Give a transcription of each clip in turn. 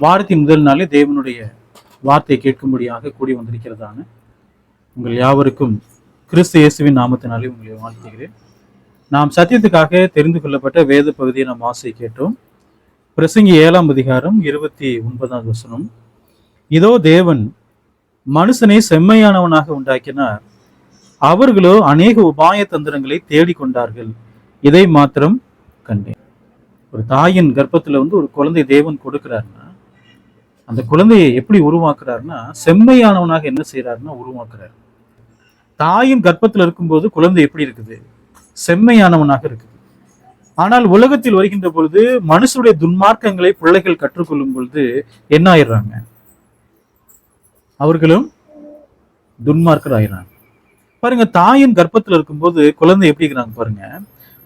வாரத்தின் முதல் நாளே தேவனுடைய வார்த்தை கேட்கும்படியாக கூடி வந்திருக்கிறதான உங்கள் யாவருக்கும் கிறிஸ்து இயேசுவின் நாமத்தினாலே உங்களை வாழ்த்துகிறேன். நாம் சத்தியத்துக்காக தெரிந்து கொள்ளப்பட்ட வேத பகுதியை நாம் வாசி கேட்டோம். பிரசங்கி 7ஆம் அதிகாரம் 29வது வசனம். இதோ தேவன் மனுஷனை செம்மையானவனாக உண்டாக்கினார், அவர்களோ அநேக உபாய தந்திரங்களை தேடிக்கொண்டார்கள், இதை மாத்திரம் கண்டேன். ஒரு தாயின் கர்ப்பத்துல ஒரு குழந்தை தேவன் கொடுக்கிறாருன்னா அந்த குழந்தையை எப்படி உருவாக்குறாருன்னா செம்மையானவனாக என்ன செய்யறாருன்னா உருவாக்குறாரு. தாயின் கர்ப்பத்தில் இருக்கும்போது குழந்தை எப்படி இருக்குது? செம்மையானவனாக இருக்குது. ஆனால் உலகத்தில் வருகின்ற பொழுது மனுஷனுடைய துன்மார்க்கங்களை பிள்ளைகள் கற்றுக்கொள்ளும் பொழுது என்ன ஆயிடுறாங்க? அவர்களும் துன்மார்க்கர் ஆயிடுறாங்க. பாருங்க, தாயின் கர்ப்பத்தில் இருக்கும்போது குழந்தை எப்படி இருக்கிறாங்க பாருங்க.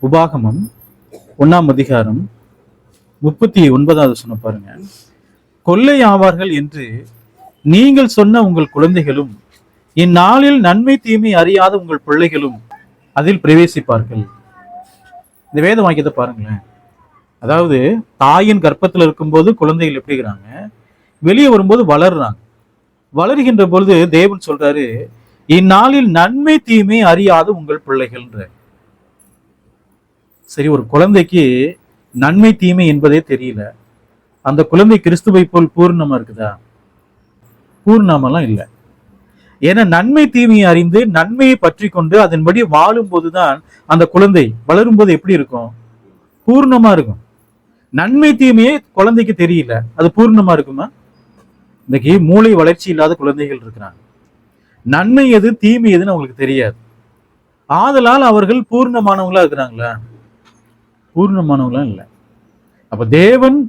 உபாகமம் 1ஆம் அதிகாரம் 39வது வசனம் பாருங்க. கொள்ளை ஆவார்கள் என்று நீங்கள் சொன்ன உங்கள் குழந்தைகளும் இந்நாளில் நன்மை தீமை அறியாத உங்கள் பிள்ளைகளும் அதில் பிரவேசிப்பார்கள். இந்த வேத வாக்கியத்தை பாருங்களேன். அதாவது தாயின் கர்ப்பத்தில் இருக்கும்போது குழந்தைகள் எப்படி இருக்கிறாங்க, வெளியே வரும்போது வளர்றாங்க. வளர்கின்ற பொழுது தேவன் சொல்றாரு, இந்நாளில் நன்மை தீமை அறியாத உங்கள் பிள்ளைகள்ன்ற. சரி, ஒரு குழந்தைக்கு நன்மை தீமை என்பதே தெரியல. அந்த குழந்தை கிறிஸ்துவை போல் பூர்ணமா இருக்குதா? பூர்ணமெல்லாம் இல்லை. ஏன்னா நன்மை தீமையை அறிந்து நன்மையை பற்றி கொண்டு அதன்படி வாழும் போதுதான் அந்த குழந்தை வளரும் போது எப்படி இருக்கும்? பூர்ணமா இருக்கும். நன்மை தீமையே குழந்தைக்கு தெரியல, அது பூர்ணமா இருக்குமா? இன்னைக்கு மூளை வளர்ச்சி இல்லாத குழந்தைகள் இருக்கிறாங்க. நன்மை எது தீமை எதுன்னு அவங்களுக்கு தெரியாது. ஆதலால் அவர்கள் பூர்ணமானவங்களா இருக்கிறாங்களா? பூர்ணமானவங்களா இல்லை. அப்ப தேவன்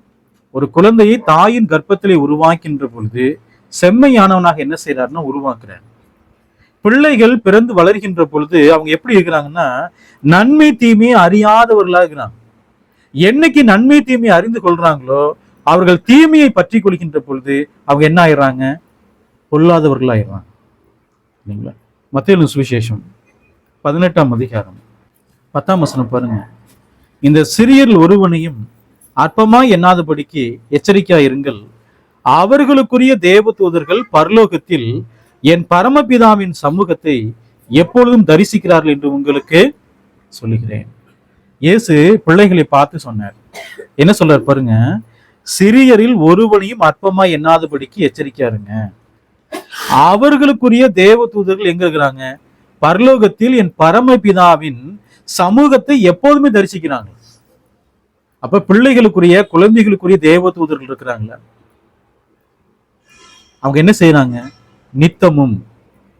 ஒரு குழந்தையை தாயின் கர்ப்பத்திலே உருவாக்கின்ற பொழுது செம்மையானவனாக என்ன செய்யறாருன்னா உருவாக்குறார். பிள்ளைகள் பிறந்து வளர்கின்ற பொழுது அவங்க எப்படி இருக்கிறாங்கன்னா நன்மை தீமையை அறியாதவர்களா இருக்கிறாங்க. என்னைக்கு நன்மை தீமையை அறிந்து கொள்றாங்களோ அவர்கள் தீமையை பற்றி கொள்கின்ற பொழுது அவங்க என்ன ஆயிடுறாங்க? பொல்லாதவர்களாயிடுறாங்க. இல்லைங்களா? மத்தேயு சுவிசேஷம் 18ஆம் அதிகாரம் 10ஆம் வசனம் பாருங்க. இந்த சிறியரில் ஒருவனையும் அற்பமாய் எண்ணாதபடிக்கு எச்சரிக்கையாயிருங்கள், அவர்களுக்குரிய தேவதூதர்கள் பரலோகத்தில் என் பரமபிதாவின் சமூகத்தை எப்பொழுதும் தரிசிக்கிறார்கள் என்று உங்களுக்கு சொல்லுகிறேன். இயேசு பிள்ளைகளை பார்த்து சொன்னார். என்ன சொல்றார் பாருங்க, சிறியரில் ஒருவனையும் அற்பமாய் எண்ணாதபடிக்கு எச்சரிக்கையாருங்க, அவர்களுக்குரிய தேவதூதர்கள் எங்க இருக்கிறாங்க? பரலோகத்தில் என் பரமபிதாவின் சமூகத்தை எப்போதுமே தரிசிக்கிறாங்க. அப்ப பிள்ளைகளுக்குரிய குழந்தைகளுக்குரிய தேவதூதர்கள் இருக்கிறாங்களா? அவங்க என்ன செய்யறாங்க? நித்தமும்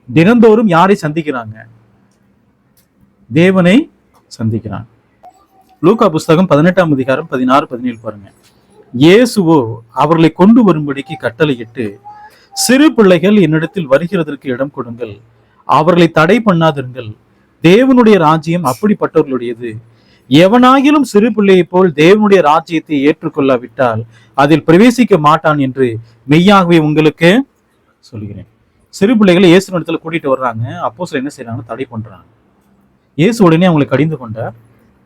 தினந்தோறும் யாரை சந்திக்கிறாங்க? தேவனை சந்திக்கிறாங்க. லூக்கா புஸ்தகம் 18ஆம் அதிகாரம் 16, 17 பாருங்க. இயேசுவோ அவர்களை கொண்டு வரும்படிக்கு கட்டளையிட்டு, சிறு பிள்ளைகள் என்னிடத்தில் வருகிறதற்கு இடம் கொடுங்கள், அவர்களை தடை பண்ணாதிருங்கள், தேவனுடைய ராஜ்யம் அப்படிப்பட்டவர்களுடையது. எவனாகிலும் சிறு பிள்ளையை போல் தேவனுடைய ராஜ்யத்தை ஏற்றுக்கொள்ளாவிட்டால் அதில் பிரவேசிக்க மாட்டான் என்று மெய்யாகவே உங்களுக்கு சொல்கிறேன். சிறு பிள்ளைகளை இயேசு இடத்துல கூட்டிட்டு வர்றாங்க. அப்போஸ்தலர் என்ன செய்யறாங்க? தடை பண்றாங்க. இயேசு உடனே அவங்களை கடிந்து கொண்டார்.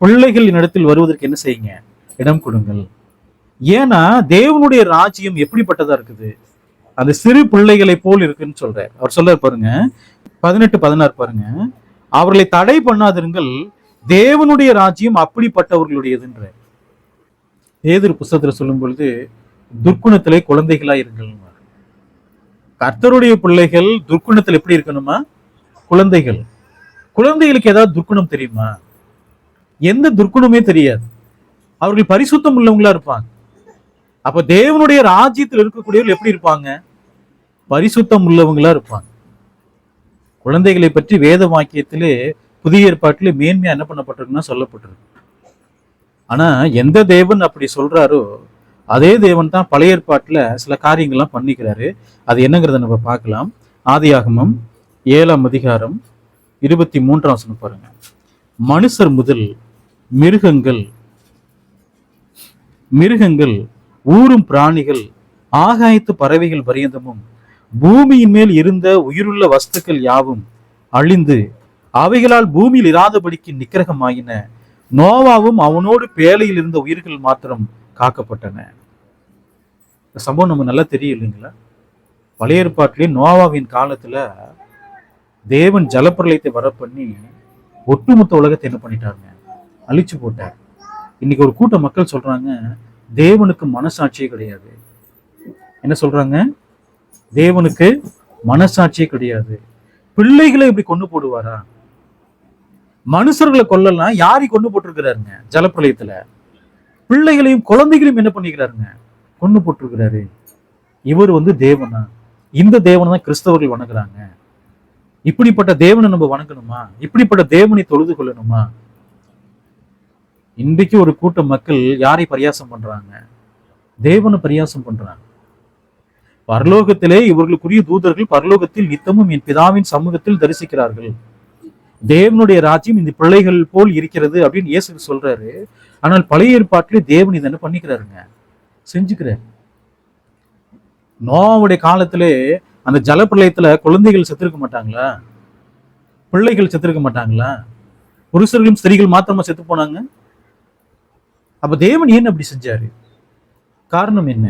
பிள்ளைகள் இடத்தில் வருவதற்கு என்ன செய்யுங்க? இடம் கொடுங்கள். ஏன்னா தேவனுடைய ராஜ்யம் எப்படிப்பட்டதா இருக்குது? அந்த சிறு பிள்ளைகளை போல் இருக்குன்னு சொல்றார். அவர் சொல்றாரு பாருங்க, 18, 16 பாருங்க. அவர்களை தடை பண்ணாதிருங்கள், தேவனுடைய ராஜ்யம் அப்படிப்பட்டவர்களுடையதுன்ற. பேதுரு புஸ்தகத்துல சொல்லும் பொழுது துர்க்குணத்திலே குழந்தைகளா இருங்கள். கர்த்தருடைய பிள்ளைகள் துர்க்குணத்தில் எப்படி இருக்கணுமா? குழந்தைகள். குழந்தைகளுக்கு ஏதாவது துர்க்குணம் தெரியுமா? எந்த துர்க்குணமே தெரியாது. அவர்கள் பரிசுத்தம் உள்ளவங்களா இருப்பாங்க. அப்ப தேவனுடைய ராஜ்யத்தில் இருக்கக்கூடியவர்கள் எப்படி இருப்பாங்க? பரிசுத்தம் உள்ளவங்களா இருப்பாங்க. குழந்தைகளை பற்றி வேத வாக்கியத்திலே புதிய ஏற்பாட்டிலே மேன்மையா என்ன பண்ணப்பட்டிருக்குன்னா சொல்லப்பட்டிருக்கு. ஆனா எந்த தேவன் அப்படி சொல்றாரோ அதே தேவன் தான் பழைய ஏற்பாட்டுல சில காரியங்கள்லாம் பண்ணிக்கிறாரு. அது என்னங்கிறத நம்ம பார்க்கலாம். ஆதியாகமம் 7ஆம் அதிகாரம் 23ஆம் வசனம் பாருங்க. மனுஷர் முதல் மிருகங்கள் ஊரும் பிராணிகள் ஆகாயத்து பறவைகள் பரியந்தமும் பூமியின் மேல் இருந்த உயிருள்ள வஸ்துக்கள் யாவும் அழிந்து அவைகளால் பூமியில் இராதபடிக்கு நிக்கிரகமாயின. நோவாவும் அவனோடு பேழையில் இருந்த உயிர்கள் மாத்திரம் காக்கப்பட்டன. இந்த சம்பவம் நம்ம நல்லா தெரியும் இல்லைங்களா? பழைய ஏற்பாட்டிலே நோவாவின் காலத்துல தேவன் ஜலப்பிரளயத்தை வர பண்ணி ஒட்டுமொத்த உலகத்தை என்ன பண்ணிட்டாருங்க? அழிச்சு போட்டார். இன்னைக்கு ஒரு கூட்ட மக்கள் சொல்றாங்க, தேவனுக்கு மனசாட்சியே கிடையாது. என்ன சொல்றாங்க? தேவனுக்கு மனசாட்சியே கிடையாது. பிள்ளைகளை இப்படி கொண்டு போடுவாரா? மனுஷர்களை கொல்லலாம், யாரை கொண்டு போட்டிருக்கிறாருங்க? ஜலப்பிரளயத்துல பிள்ளைகளையும் குழந்தைகளையும் என்ன பண்ணிக்கிறாருங்க? கொண்டு போட்டிருக்கிறாரு. இவர் தேவனா? இந்த தேவனை தான் கிறிஸ்தவர்கள் வணங்குறாங்க. இப்படிப்பட்ட தேவனை நம்ம வணங்கணுமா? இப்படிப்பட்ட தேவனை தொழுது கொள்ளணுமா? இன்றைக்கு ஒரு கூட்ட மக்கள் யாரை பரியாசம் பண்றாங்க? தேவனை பரியாசம் பண்றாங்க. பரலோகத்திலே இவர்களுக்குரிய தூதர்கள் பரலோகத்தில் நித்தமும் என் பிதாவின் சமூகத்தில் தரிசிக்கிறார்கள். தேவனுடைய ராஜ்யம் இந்த பிள்ளைகள் போல் இருக்கிறது அப்படின்னு இயேசு சொல்றாரு. ஆனால் பழைய ஏற்பாட்டிலே தேவன் இதை என்ன பண்ணிக்கிறாருங்க? செஞ்சுக்கிறார். நோவாவுடைய காலத்திலே அந்த ஜலப்பிரளயத்துல குழந்தைகள் செத்துருக்க மாட்டாங்களா? பிள்ளைகள் செத்துருக்க மாட்டாங்களா? புருஷர்களும் ஸ்திரீகள் மாத்திரமா செத்து போனாங்க. அப்ப தேவன் ஏன் அப்படி செஞ்சாரு? காரணம் என்ன?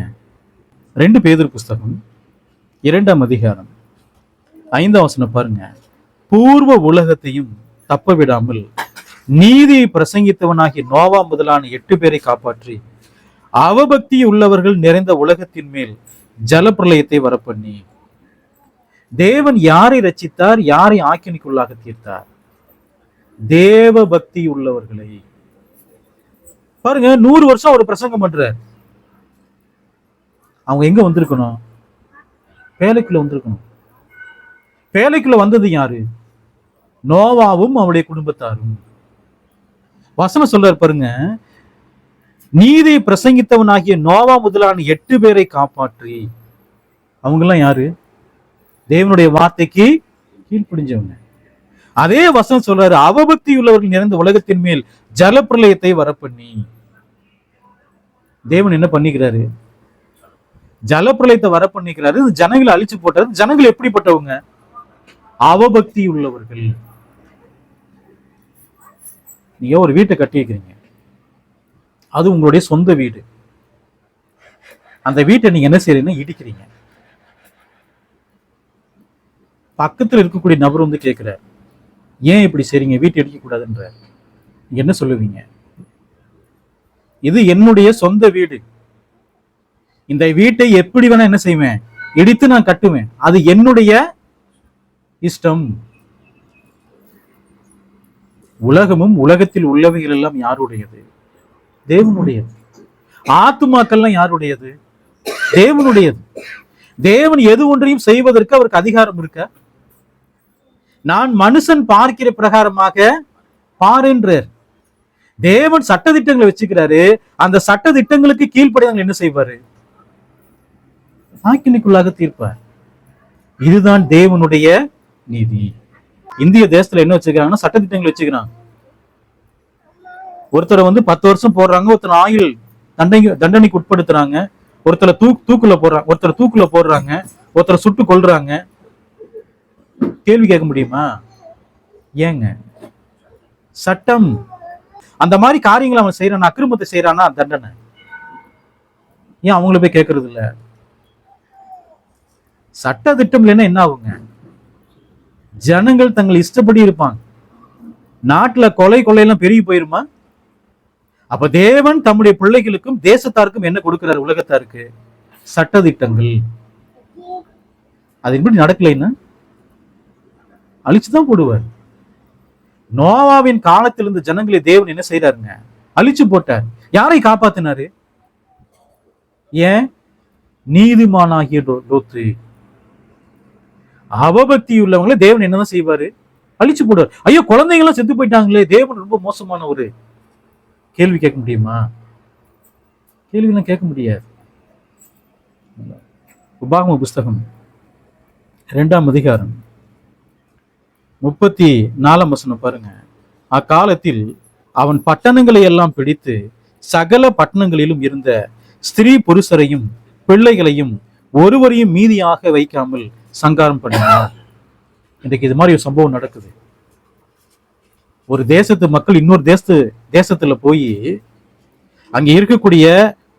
2 பேதுரு புஸ்தகம் 2ஆம் அதிகாரம் 5ஆம் வசனம் பாருங்க. பூர்வ உலகத்தையும் தப்ப விடாமல் நீதியை பிரசங்கித்தவனாகிய நோவா முதலான 8 பேரை காப்பாற்றி அவபக்தி உள்ளவர்கள் நிறைந்த உலகத்தின் மேல் ஜலப்பிரளயத்தை வரப்பண்ணி. தேவன் யாரை ரட்சித்தார்? யாரை ஆக்கினிக்குள்ளாக தீர்த்தார்? தேவ பக்தி உள்ளவர்களை. பாருங்க, 100 வருஷம் ஒரு பிரசங்கம் பண்றார். அவங்க எங்க வந்திருக்கணும்? பேழைக்குள்ள வந்திருக்கணும். பேழைக்குள்ள வந்தது யாரு? நோவாவும் அவருடைய குடும்பத்தாரும். வசனம் சொல்றாரு பாருங்க, நீதியை பிரசங்கித்தவனாகிய நோவா முதலான 8 பேரை காப்பாற்றி. அவங்க எல்லாம் யாரு? தேவனுடைய வார்த்தைக்கு கீழ்ப்படிஞ்சவங்க. அதே வசனம் சொல்றாரு, அவபக்தி உள்ளவர்கள் நிறைந்த உலகத்தின் மேல் ஜலப்பிரளயத்தை வரப்பண்ணி. தேவன் என்ன பண்ணிக்கிறாரு? ஜலப்பிரளயத்தை வரப்பண்ணிக்கிறாரு. ஜனங்களை அழிச்சு போட்டாரு. ஜனங்கள் எப்படிப்பட்டவங்க? அவபக்தி உள்ளவர்கள். நீங்க ஒரு வீட்டை கட்டி வைக்கிறீங்க, அது உங்களுடைய சொந்த வீடு. அந்த வீட்டை நீங்க என்ன செய்றீங்கன்னா இடிக்கிறீங்க. பக்கத்துல இருக்கக்கூடிய நபர் கேட்கிறார், ஏன் இப்படி செய்றீங்க? வீட்டை இடிக்க கூடாதுன்ற. நீங்க என்ன சொல்லுவீங்க? இது என்னுடைய சொந்த வீடு, இந்த வீட்டை எப்படி வேணா என்ன செய்வேன்? இடித்து நான் கட்டுவேன், அது என்னுடைய இஷ்டம். உலகமும் உலகத்தில் உள்ளவைகள் எல்லாம் யாருடையது? தேவனுடையது. ஆத்துமாக்கள்லாம் யாருடையது? தேவனுடையது. தேவன் எது ஒன்றையும் செய்வதற்கு அவருக்கு அதிகாரம் இருக்க. நான் மனுஷன் பார்க்கிற பிரகாரமாக பாருன்றார். தேவன் சட்ட திட்டங்களை வச்சுக்கிறாரு. அந்த சட்ட திட்டங்களுக்கு கீழ்ப்படியாங்க என்ன செய்வாரு? ஆக்கினிக்குள்ளாக தீர்ப்பார். இதுதான் தேவனுடைய நீதி. இந்திய தேசத்துல என்ன வச்சுக்கிறாங்கன்னா சட்ட திட்டங்கள் வச்சுக்கிறாங்க. ஒருத்தரை 10 வருஷம் போடுறாங்க, ஒருத்தர் ஆயுள் தண்டனைக்கு உட்படுத்துறாங்க, ஒருத்தரை தூக்குல போடுறாங்க, ஒருத்தரை தூக்குல போடுறாங்க, ஒருத்தரை சுட்டு கொல்றாங்க. கேள்வி கேட்க முடியுமா? ஏங்க? சட்டம். அந்த மாதிரி காரியங்களை அவன் செய்யறான், அக்கிரமத்தை செய்யறானா தண்டனை. ஏன் அவங்கள போய் கேட்கறது இல்ல? சட்ட திட்டம் இல்லைன்னா என்ன ஆகுங்க? ஜனங்கள் தங்கள் இஷ்டப்படி இருப்பாங்க. நாட்டுல கொள்ளையெல்லாம் பெருகி போயிருமா? அப்ப தேவன் தம்முடைய பிள்ளைகளுக்கும் தேசத்தாருக்கும் என்ன கொடுக்கிறார்? உலகத்தாருக்கு சட்ட திட்டங்கள். அது எப்படி நடக்கலைன்னா அழிச்சுதான் போடுவார். நோவாவின் காலத்தில் இருந்த ஜனங்களை தேவன் என்ன செய்யறாருங்க? அழிச்சு போட்டார். யாரை காப்பாத்தினாரு? ஏன்? நீதிமானாகிய லோத்து. அவபக்தி உள்ளவங்களை தேவன் என்னதான் செய்வாரு? அழிச்சு போடுவார். ஐயோ, குழந்தைங்களாம் செத்து போயிட்டாங்களே, தேவன் ரொம்ப மோசமான ஒரு கேள்வி கேட்க முடியுமா? கேள்விலாம் கேட்க முடியாது. உபாகம புஸ்தகம் 2ஆம் அதிகாரம் 34ஆம் வசனம் பாருங்க. அக்காலத்தில் அவன் பட்டணங்களை எல்லாம் பிடித்து சகல பட்டணங்களிலும் இருந்த ஸ்திரீ புருஷரையும் பிள்ளைகளையும் ஒருவரையும் மீதியாக வைக்காமல் சங்காரம் பண்ணினார். இன்றைக்கு இது மாதிரி ஒரு சம்பவம் நடக்குது. ஒரு தேசத்து மக்கள் இன்னொரு தேசத்துல போய் அங்க இருக்கக்கூடிய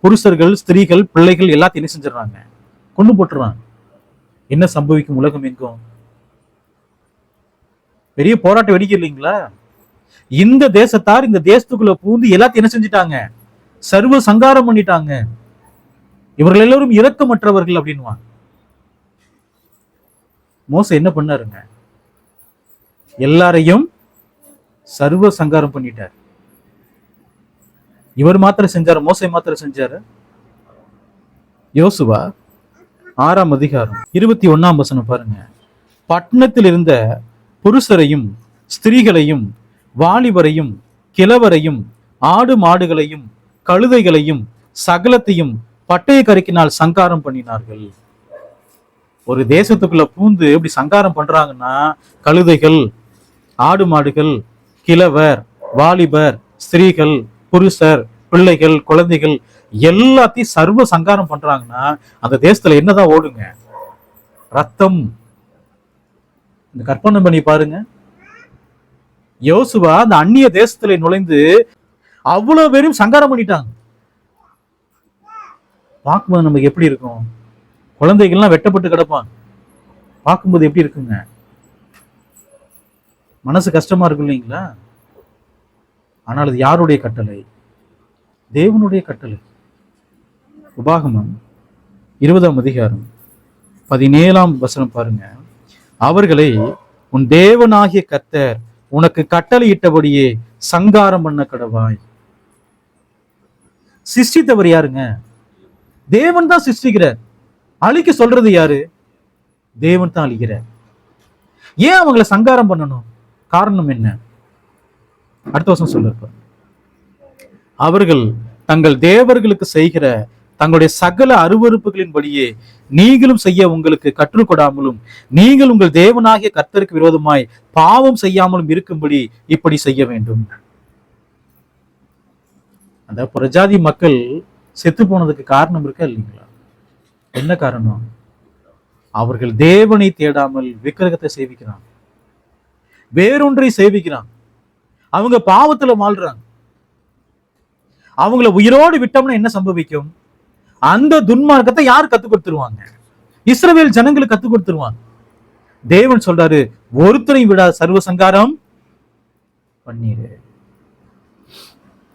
புருஷர்கள், ஸ்திரீகள், பிள்ளைகள் எல்லாத்தையும் என்ன செஞ்சிடறாங்க? கொண்டு போட்டுறாங்க. என்ன சம்பவிக்கும்? உலகம் எங்கும் பெரிய போராட்டம் வெடிக்க இல்லைங்களா? இந்த தேசத்தார் இந்த தேசத்துக்குள்ள பூந்து எல்லாத்தையும் என்ன செஞ்சிட்டாங்க? சர்வ சங்காரம் பண்ணிட்டாங்க. இவர்கள் எல்லாரும் இரக்கமற்றவர்கள் அப்படின்வாங்க. மோசே என்ன பண்ணாருங்க? எல்லாரையும் சர்வ சங்காரம் பண்ணிட்டார். இவர் மாத்திரம் செஞ்சாரு? மோசே மாத்திரம் செஞ்சாரு? யோசுவா 6ஆம் அதிகாரம் 21ஆம் வசனம் பாருங்க. பட்டணத்தில் இருந்த புருஷரையும் ஸ்திரீகளையும் வாலிபரையும் கிழவரையும் ஆடு மாடுகளையும் கழுதைகளையும் சகலத்தையும் பட்டய கருக்கினால் சங்காரம் பண்ணினார்கள். ஒரு தேசத்துக்குள்ள பூந்து எப்படி சங்காரம் பண்றாங்கன்னா, கழுதைகள், ஆடு மாடுகள், கிழவர், வாலிபர், ஸ்திரீகள், புருஷர், பிள்ளைகள், குழந்தைகள் எல்லாத்தையும் சர்வ சங்காரம் பண்றாங்கன்னா அந்த தேசத்துல என்னதான் ஓடுங்க? ரத்தம். இந்த கற்பனை பண்ணி பாருங்க. யோசுவா அந்த அந்நிய தேசத்துல நுழைந்து அவ்வளவு பேரும் சங்காரம் பண்ணிட்டாங்க. பார்க்கும்போது நமக்கு எப்படி இருக்கும்? குழந்தைகள்லாம் வெட்டப்பட்டு கிடப்பாங்க. பார்க்கும்போது எப்படி இருக்குங்க? மனசு கஷ்டமா இருக்கும் இல்லைங்களா? ஆனால் அது யாருடைய கட்டளை? தேவனுடைய கட்டளை. உபாகமம் 20ஆம் அதிகாரம் 17ஆம் வசனம் பாருங்க. அவர்களை உன் தேவனாகிய கர்த்தர் உனக்கு கட்டளையிட்டபடியே சங்காரம் பண்ண கடவாய். சிருஷ்டித்தவர் யாருங்க? தேவன் தான் சிருஷ்டிக்கிறார். அழிக்க சொல்றது யாரு? தேவன் தான் அழிக்கிறார். ஏன் அவங்களை சங்காரம் பண்ணணும்? காரணம் என்ன? அடுத்த வருஷம் சொல்லிருப்பார். அவர்கள் தங்கள் தேவர்களுக்கு செய்கிற தங்களுடைய சகல அருவருப்புகளின்படியே நீங்களும் செய்ய உங்களுக்கு கற்றுக்கொடாமலும் நீங்கள் உங்கள் தேவனாகிய கர்த்தருக்கு விரோதமாய் பாவம் செய்யாமலும் இருக்கும்படி இப்படி செய்ய வேண்டும். அந்த புறஜாதி மக்கள் செத்து போனதுக்கு காரணம் இருக்கா இல்லைங்களா? என்ன காரணம்? அவர்கள் தேவனை தேடாமல் விக்கிரகத்தை சேவிக்கிறாங்க, வேறொன்றை சேவிக்கிறாங்க. அவங்க பாவத்துல மாழ்றாங்க. அவங்கள உயிரோடு விட்டோம்னா என்ன சம்பவிக்கும்? அந்த துன்மார்க்கத்தை யார் கத்துக் கொடுத்துருவாங்க? இஸ்ரவேல் ஜனங்களுக்கு கத்துக் கொடுத்துருவாங்க. தேவன் சொல்றாரு, ஒருத்தரையும் விடாத சர்வ சங்காரம் பண்ணிரு.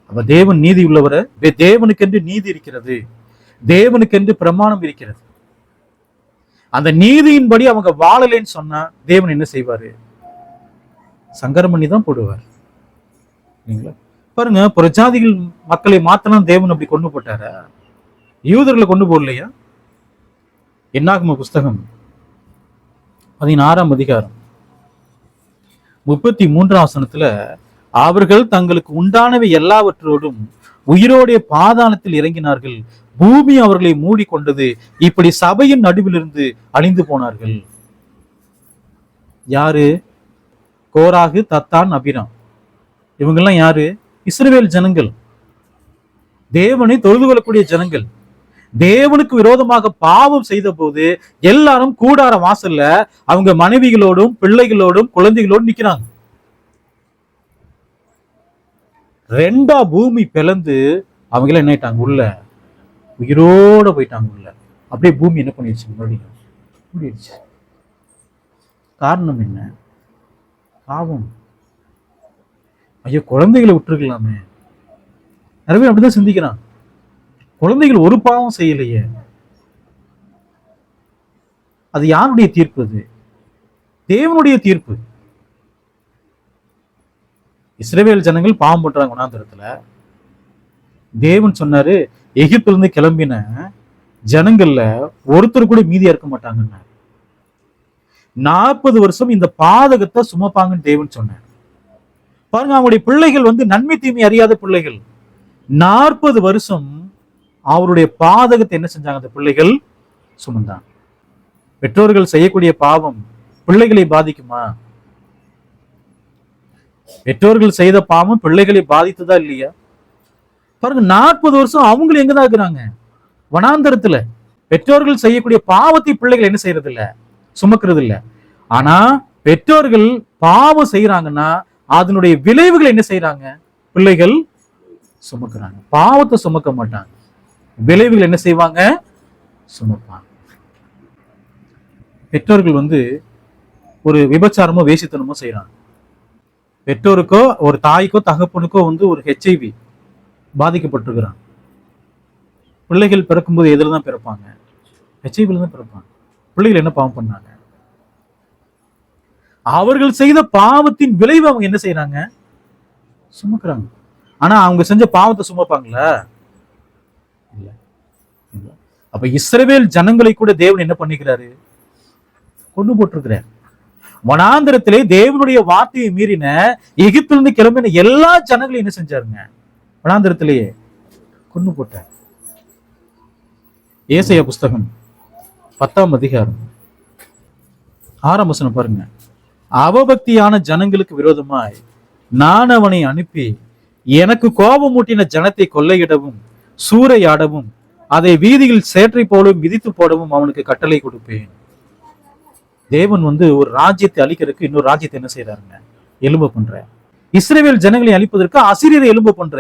அப்ப தேவன் நீதி உள்ளவரை, தேவனுக்கென்று நீதி இருக்கிறது, தேவனுக்கென்று பிரமாணம் இருக்கிறது. அந்த நீதியின்படி அவங்க வாழலைன்னு சொன்னா தேவன் என்ன செய்வாரு? சங்கரம் பண்ணி தான் போடுவார். பாருங்க, புறஜாதிகள் மக்களை மாத்தலாம் தேவன் அப்படி கொண்டு போட்டாரா? யூதர்களை கொண்டு போடலையா? என்னாகும புஸ்தகம் 16ஆம் அதிகாரம் 33ஆம் வசனத்துல, அவர்கள் தங்களுக்கு உண்டானவை எல்லாவற்றோடும் உயிரோடைய பாதாளத்தில் இறங்கினார்கள், பூமி அவர்களை மூடிக்கொண்டது, இப்படி சபையின் நடுவிலிருந்து அழிந்து போனார்கள். யாரு? கோராகு, தத்தான், அபிராம். இவங்கெல்லாம் யாரு? இஸ்ரவேல் ஜனங்கள், தேவனை தொழுது கொள்ளக்கூடிய ஜனங்கள். தேவனுக்கு விரோதமாக பாவம் செய்த போது எல்லாரும் கூடார வாசல்ல அவங்க மனைவிகளோடும் பிள்ளைகளோடும் குழந்தைகளோடும் நிக்கிறாங்க. ரெண்டா பூமி பிளந்து அவங்க எல்லாம் என்ன ஆயிட்டாங்க? உள்ள உயிரோட போயிட்டாங்க உள்ள. அப்படியே பூமி என்ன பண்ணிடுச்சு? முடிச்சு. காரணம் என்ன? பாவம். ஐயோ, குழந்தைகளை விட்டுருக்கலாமே. நிறைய பேர் அப்படிதான் சிந்திக்கிறான். குழந்தைகள் ஒரு பாவம் செய்யலையே. அது யாருடைய தீர்ப்பு? அது தேவனுடைய தீர்ப்பு. இஸ்ரவேல் ஜனங்கள் பாவம் பண்றாங்க வனாந்தரத்துல. தேவன் சொன்னாரு, எகிப்திலிருந்து கிளம்பின ஜனங்கள்ல ஒருத்தர் கூட மீதியா இருக்க மாட்டாங்க. 40 வருஷம் இந்த பாதகத்தை சுமப்பாங்கன்னு தேவன் சொன்னார். பாருங்க, அவங்களுடைய பிள்ளைகள் நன்மை தீமை அறியாத பிள்ளைகள். 40 வருஷம் அவருடைய பாதகத்தை என்ன செஞ்சாங்க? அந்த பிள்ளைகள் சுமந்தாங்க. பெற்றோர்கள் செய்யக்கூடிய பாவம் பிள்ளைகளை பாதிக்குமா? பெற்றோர்கள் செய்த பாவம் பிள்ளைகளை பாதித்ததா இல்லையா? பாருங்க, 40 வருஷம் அவங்களும் எங்கதான் இருக்கிறாங்க? வனாந்தரத்துல. பெற்றோர்கள் செய்யக்கூடிய பாவத்தை பிள்ளைகள் என்ன செய்யறது இல்ல? சுமக்கிறது இல்ல. ஆனா பெற்றோர்கள் பாவம் செய்யறாங்கன்னா அதனுடைய விளைவுகள் என்ன செய்யறாங்க? பிள்ளைகள் சுமக்கிறாங்க. பாவத்தை சுமக்க மாட்டாங்க. விளைவுகள் என்ன செய்வாங்க? சுமப்பாங்க. பெற்றோர்கள் ஒரு விபச்சாரமோ வேசித்தனமோ செய்யறாங்க. பெற்றோருக்கோ ஒரு தாய்க்கோ தகப்பனுக்கோ ஒரு HIV பாதிக்கப்பட்டிருக்கிறாங்க. பிள்ளைகள் பிறக்கும்போது எதுல தான் பிறப்பாங்க? HIV தான் பிறப்பாங்க. பிள்ளைகள் என்ன பாவம் பண்ணாங்க? அவர்கள் செய்த பாவத்தின் விளைவு அவங்க என்ன செய்யறாங்க? சுமக்குறாங்க. ஆனா அவங்க செஞ்ச பாவத்தை சுமப்பாங்களா? இல்ல. அப்ப இஸ்ரவேல் ஜனங்களை கூட தேவன் என்ன பண்ணிக்கிறாரு? கொண்டு போட்டிருக்கிறார். வனாந்திரத்திலே தேவனுடைய வார்த்தையை மீறின எகிப்திலிருந்து கிளம்பின எல்லா ஜனங்களையும் என்ன செஞ்சாருங்க? வனாந்திரத்திலேயே கொண்டு போட்டார். ஏசாயா புஸ்தகம் 10ஆம் அதிகாரம் 6ஆம் வசனம் பாருங்க. அவபக்தியான ஜனங்களுக்கு விரோதமாய் நான் அவனை அனுப்பி எனக்கு கோபமூட்டின ஜனத்தை கொள்ளையிடவும் சூறையாடவும் அதை வீதியில் சேற்றை போலும் மிதித்து போடவும் அவனுக்கு கட்டளை கொடுப்பேன். தேவன் ஒரு ராஜ்யத்தை அழிக்கிறதுக்கு இன்னொரு ராஜ்யத்தை என்ன செய்யறாருங்க? எலும்ப பண்ற. இஸ்ரவேல் ஜனங்களை அழிப்பதற்கு அசிரியரை எலும்ப பண்ற.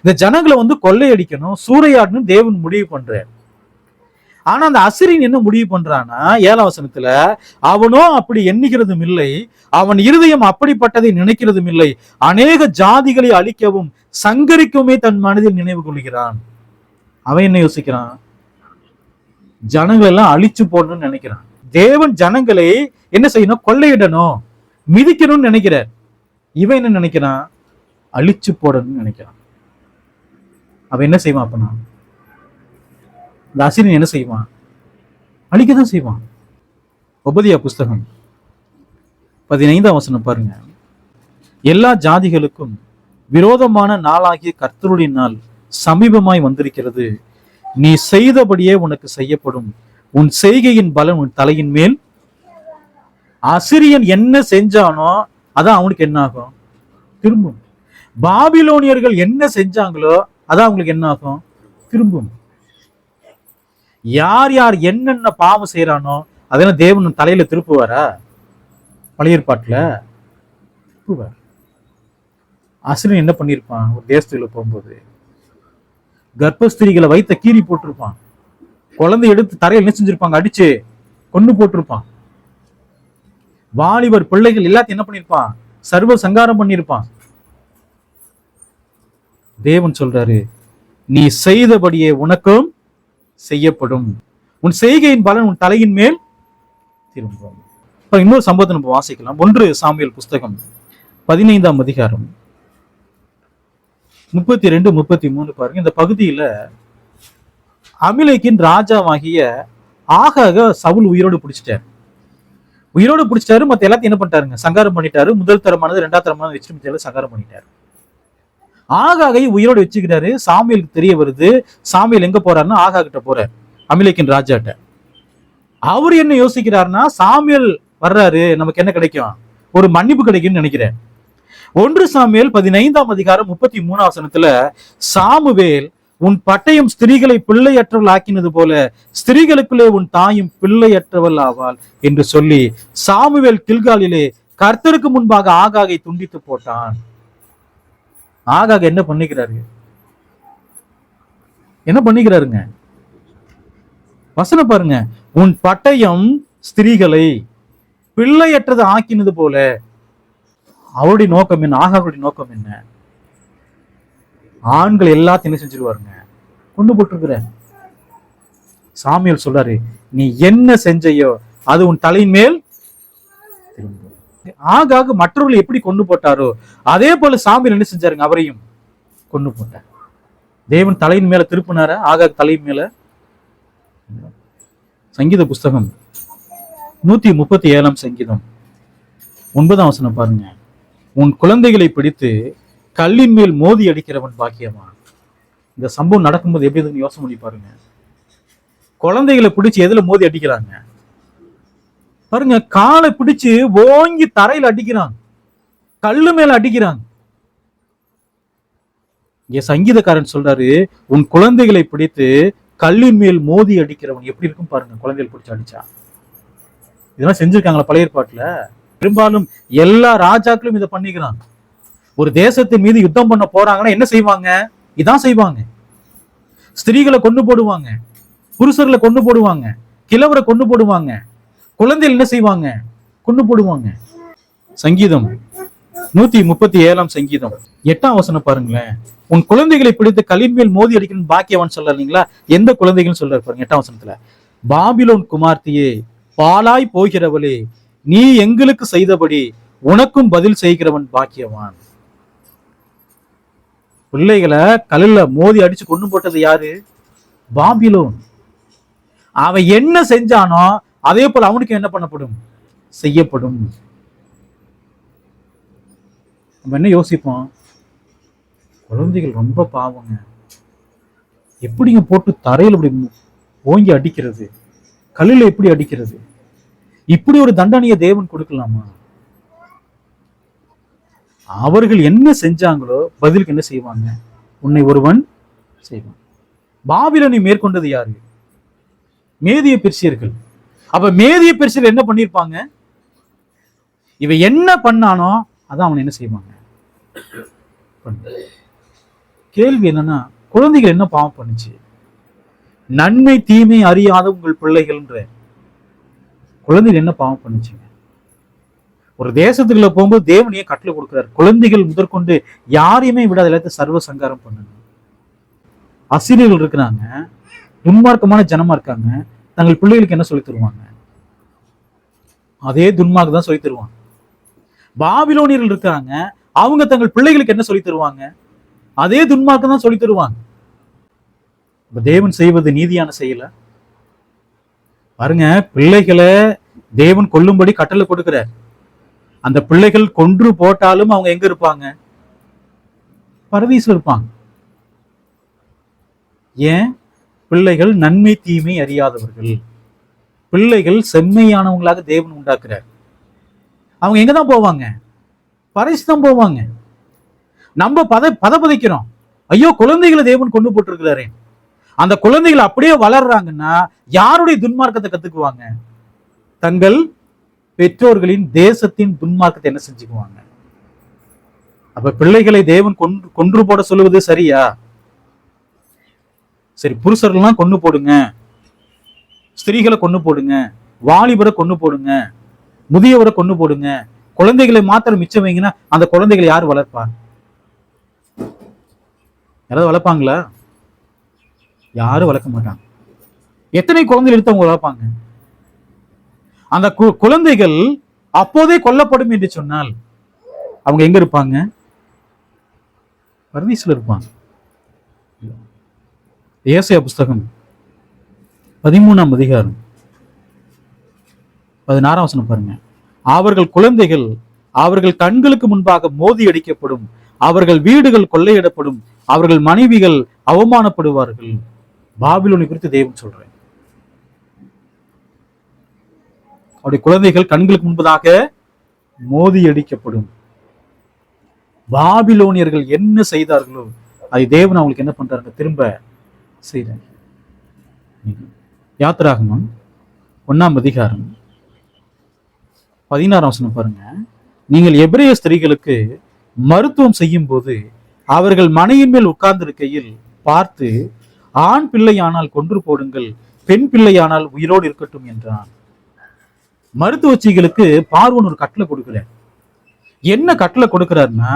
இந்த ஜனங்களை கொள்ளையடிக்கணும், சூறையாடணும் தேவன் முடிவு பண்ற. ஆனா அந்த அசிரியன் என்ன முடிவு பண்றான்னா 7ஆம் வசனத்துல, அவனோ அப்படி எண்ணுகிறதும் இல்லை, அவன் இருதயம் அப்படிப்பட்டதை நினைக்கிறதும் இல்லை, அநேக ஜாதிகளை அழிக்கவும் சங்கரிக்குமே தன் மனதில் நினைவு கொள்கிறான். அவன் என்ன யோசிக்கிறான்? ஜனங்களை எல்லாம் அழிச்சு போடணும்னு நினைக்கிறான். தேவன் ஜனங்களை என்ன செய்யணும்? கொள்ளையிடணும், மிதிக்கணும்னு நினைக்கிறார். இவன் என்ன நினைக்கிறான்? அழிச்சு போடணும்னு நினைக்கிறான். அவன் என்ன செய்வான்? அப்பனா இந்த அசிரியன் என்ன செய்வான்? அழிக்கதான் செய்வான். உபதியா புஸ்தகம் 15ஆம் வசனம் பாருங்க. எல்லா ஜாதிகளுக்கும் விரோதமான நாளாகிய கர்த்தருடைய நாள் சமீபமாய் வந்திருக்கிறது. நீ செய்தபடியே உனக்கு செய்யப்படும், உன் செய்கையின் பலன் உன் தலையின் மேல். அசிரியன் என்ன செஞ்சானோ அதான் அவனுக்கு என்ன ஆகும்? திரும்பும். பாபிலோனியர்கள் என்ன செஞ்சாங்களோ அதான் அவங்களுக்கு என்ன ஆகும்? திரும்பும். யார் யார் என்னென்ன பாவம் செய்யறானோ அதெல்லாம் தேவன் தலையில திருப்புவாரா? பழைய ஏற்பாட்டுல திருப்புவார். அசிரியன் என்ன பண்ணிருப்பான்? ஒரு தேசத்துல போகும்போது கர்ப்பஸ்திரிகளை வைத்த கீறி போட்டிருப்பான். குழந்தை எடுத்து தரையில் என்ன செஞ்சிருப்பாங்க? அடிச்சு கொண்டு போட்டிருப்பான். வாலிபர் பிள்ளைகள் எல்லாத்தையும் என்ன பண்ணிருப்பான்? சர்வ சங்காரம் பண்ணிருப்பான். தேவன் சொல்றாரு, நீ செய்தபடியே உனக்கும் செய்யப்படும், உன் செய்கையின் பலன் உன் தலையின் மேல் திரும்பும். இன்னொரு சம்பவத்தை நம்ம வாசிக்கலாம். 1 சாமுவேல் புஸ்தகம் 15ஆம் அதிகாரம் 32, 33 பாருங்க. இந்த பகுதியில அமிலேக்கின் ராஜாவாகிய ஆகாக சவுல் உயிரோடு பிடிச்சிட்டாரு. மத்த எல்லாத்தையும் என்ன பண்ணிட்டாருங்க? சங்காரம் பண்ணிட்டாரு. முதல் தரமானது 2ஆம் தரமானது வச்சு சங்காரம் பண்ணிட்டாரு. ஆகாகை உயிரோடு வச்சுக்கிறாரு. சாமுவேலுக்கு தெரிய வருது. சாமுவேல் எங்க போறாருன்னா ஆகா கிட்ட போறாரு, அமிலேக்கின் ராஜாட்ட. அவரு என்ன யோசிக்கிறாருன்னா, சாமுவேல் வர்றாரு, நமக்கு என்ன கிடைக்கும்? ஒரு மன்னிப்பு கிடைக்கும்னு நினைக்கிறேன். 1 சாமுவேல் 15ஆம் அதிகாரம் 33ஆம் வசனத்துல, சாமுவேல் உன் பட்டயம் ஸ்திரீகளை பிள்ளையற்றவள் ஆக்கினது போல ஸ்திரீகளுக்குள்ளே உன் தாயும் பிள்ளையற்றவள் ஆவாள் என்று சொல்லி சாமுவேல் கில்காலிலே கர்த்தருக்கு முன்பாக ஆகாகை துண்டித்து போட்டான். ஆகாக என்ன பண்ணிக்கிறாருங்க? வசனம் பாருங்க. உன் பட்டயம் ஸ்திரீகளை பிள்ளையற்றது ஆக்கினது போல. அவருடைய நோக்கம் என்ன? ஆகாவுடைய நோக்கம் என்ன? ஆண்கள் எல்லாத்தையும் என்ன செஞ்சிருவாருங்க? கொண்டு போட்டிருக்கிற. சாமுவேல் சொல்றாரு, நீ என்ன செஞ்சையோ அது உன் தலையின் மேல் திரும்பும். ஆகாக மற்றவர்களை எப்படி கொண்டு போட்டாரோ அதே போல சாமுவேல் என்ன செஞ்சாருங்க? அவரையும் கொண்டு போட்டார். தேவன் தலையின் மேல திருப்பினார ஆகாக தலையின் மேல. சங்கீத புஸ்தகம் 137ஆம் சங்கீதம் 9ஆம் வசனம் பாருங்க. உன் குழந்தைகளை பிடித்து கல்லின் மேல் மோதி அடிக்கிறவன் பாக்கியமா. இந்த சம்பவம் நடக்கும்போது எப்படி இருக்குன்னு யோசனை பண்ணி பாருங்க. குழந்தைகளை பிடிச்சு எதுல மோதி அடிக்கிறாங்க பாருங்க? காலை பிடிச்சு ஓங்கி தரையில அடிக்கிறாங்க, கல்லு மேல அடிக்கிறாங்க. இங்க சங்கீதக்காரன் சொல்றாரு, உன் குழந்தைகளை பிடித்து கல்லின் மேல் மோதி அடிக்கிறவன் எப்படி இருக்கும் பாருங்க. குழந்தைகள் பிடிச்சு அடிச்சா இதெல்லாம் செஞ்சிருக்காங்களா பழைய ஏற்பாட்டுல? பெரும்பாலும் எல்லா ராஜாக்களும் இதை பண்ணிக்கிறாங்க. ஒரு தேசத்தின் மீது யுத்தம் பண்ண போறாங்கன்னா என்ன செய்வாங்க? இதான் செய்வாங்க. ஸ்திரீகளை கொண்டு போடுவாங்க, புருஷர்களை கொண்டு போடுவாங்க, கிழவரை கொண்டு போடுவாங்க, குழந்தைகள் என்ன செய்வாங்க, கொண்டு போடுவாங்க. சங்கீதம் 137 சங்கீதம் 8 வசனம் பாருங்களேன். உன் குழந்தைகளை பிடித்து கல்லின் மேல் மோதி அடிக்கணும் பாக்கியவான் சொல்றாரு இல்லைங்களா? எந்த குழந்தைகள் சொல்றாரு பாருங்க 8 வசனத்துல. பாபிலோன் குமார்த்தியே, பாலாய் போகிறவளே, நீ எங்களுக்கு செய்தபடி உனக்கும் பதில் செய்கிறவன் பாக்கியவான். பிள்ளைகளை கல்லுல மோதி அடிச்சு கொண்டு போட்டது யாரு? பாபிலோன். அவன் என்ன செஞ்சானோ அதே போல அவனுக்கு என்ன பண்ணப்படும், செய்யப்படும். நம்ம என்ன யோசிப்போம், குழந்தைகள் ரொம்ப பாவங்க, எப்படிங்க போட்டு தரையில் இப்படி ஓங்கி அடிக்கிறது, கல்லுல எப்படி அடிக்கிறது, இப்படி ஒரு தண்டனையை தேவன் கொடுக்கலாமா? அவர்கள் என்ன செஞ்சாங்களோ பதிலுக்கு என்ன செய்வாங்க, உன்னை ஒருவன் செய்வான். பாபிலோனை மேற்கொண்டது யாரு? மேதிய பெர்சியர்கள். அப்ப மேதிய பெர்சியர்கள் என்ன பண்ணிருப்பாங்க, இவன் என்ன பண்ணானோ அதான் அவன் என்ன செய்வாங்க. கேள்வி என்னன்னா, குழந்தைகள் என்ன பாவம் பண்ணுச்சு? நன்மை தீமை அறியாத உங்கள் பிள்ளைகள்ன்ற குழந்தைகள் என்ன பாவம் பண்ணுச்சுங்க? ஒரு தேசத்துக்குள்ள போகும்போது தேவனையே கட்டளை கொடுக்கிறார், குழந்தைகள் முதற்கொண்டு யாரையுமே விடாத எல்லாத்தையும் சர்வ சங்காரம் பண்ணணும். அசிரியர்கள் இருக்கிறாங்க, துன்மார்க்கமான ஜனமா இருக்காங்க, தங்கள் பிள்ளைகளுக்கு என்ன சொல்லி தருவாங்க? அதே துன்மார்க்கம் தான் சொல்லி தருவாங்க. பாபிலோனியர்கள் இருக்காங்க, அவங்க தங்கள் பிள்ளைகளுக்கு என்ன சொல்லி தருவாங்க? அதே துன்மார்க்கம் தான் சொல்லி தருவாங்க. தேவன் செய்வது நீதியான செயல பாருங்க. பிள்ளைகளை தேவன் கொல்லும்படி கட்டளை கொடுக்கிறார். அந்த பிள்ளைகள் கொன்று போட்டாலும் அவங்க எங்க இருப்பாங்க? பரதீசுல இருப்பாங்க. ஏன்? பிள்ளைகள் நன்மை தீமை அறியாதவர்கள், பிள்ளைகள் செம்மையானவங்களாக தேவன் உண்டாக்குறார். அவங்க எங்கதான் போவாங்க? பரிசுத்தம் போவாங்க. நம்ம பதப்பதைக்கிறோம், ஐயோ குழந்தைகளை தேவன் கொண்டு போட்டிருக்கிறாரே. அந்த குழந்தைகள் அப்படியே வளர்றாங்கன்னா யாருடைய துன்மார்க்கத்தை கத்துக்குவாங்க? தங்கள் பெற்றோர்களின் தேசத்தின் துன்மார்க்கத்தை என்ன செஞ்சுக்குவாங்க? அப்ப பிள்ளைகளை தேவன் கொன்று போட சொல்லுவது சரியா? சரி, புருஷர்கள்லாம் கொண்டு போடுங்க, ஸ்திரீகளை கொண்டு போடுங்க, வாலிபரை கொண்டு போடுங்க, முதியவரை கொண்டு போடுங்க, குழந்தைகளை மாத்திரம் மிச்சம் வைங்கன்னா அந்த குழந்தைகளை யார் வளர்ப்பா? யாராவது வளர்ப்பாங்களா? யாரும் வளர்க்க மாட்டாங்க. எத்தனை குழந்தைகள் எடுத்து அவங்க வளர்ப்பாங்க? அந்த குழந்தைகள் அப்போதே கொல்லப்படும் என்று சொன்னால் அவங்க எங்க இருப்பாங்க? பரதீசுல இருப்பாங்க. ஏசாயா புஸ்தகம் 13 அதிகாரம் 16 வசனம் பாருங்க. அவர்கள் குழந்தைகள் அவர்கள் கண்களுக்கு முன்பாக மோதி அடிக்கப்படும், அவர்கள் வீடுகள் கொள்ளையிடப்படும், அவர்கள் மனைவிகள் அவமானப்படுவார்கள். பாபிலோனை குறித்து தேவன் சொல்றேன். அவருடைய குழந்தைகள் கண்களுக்கு முன்பதாக மோதி அடிக்கப்படும். பாபிலோனியர்கள் என்ன செய்தார்களோ அதை தேவன் அவங்களுக்கு என்ன பண்றாங்க? திரும்ப செய்றாங்க. யாத்திராகமம் 1 அதிகாரம் 16 வசனம் பாருங்க. நீங்கள் எபிரேய ஸ்திரீகளுக்கு மருத்துவம் செய்யும் போது அவர்கள் மனையின் மேல் உட்கார்ந்து இருக்கையில் பார்த்து, ஆண் பிள்ளையானால் கொன்று போடுங்கள், பெண் பிள்ளையானால் உயிரோடு இருக்கட்டும் என்றான். மருத்துவச்சிகளுக்கு பார்வோன் ஒரு கட்டளை கொடுக்கிறார். என்ன கட்டளை கொடுக்கிறார்னா,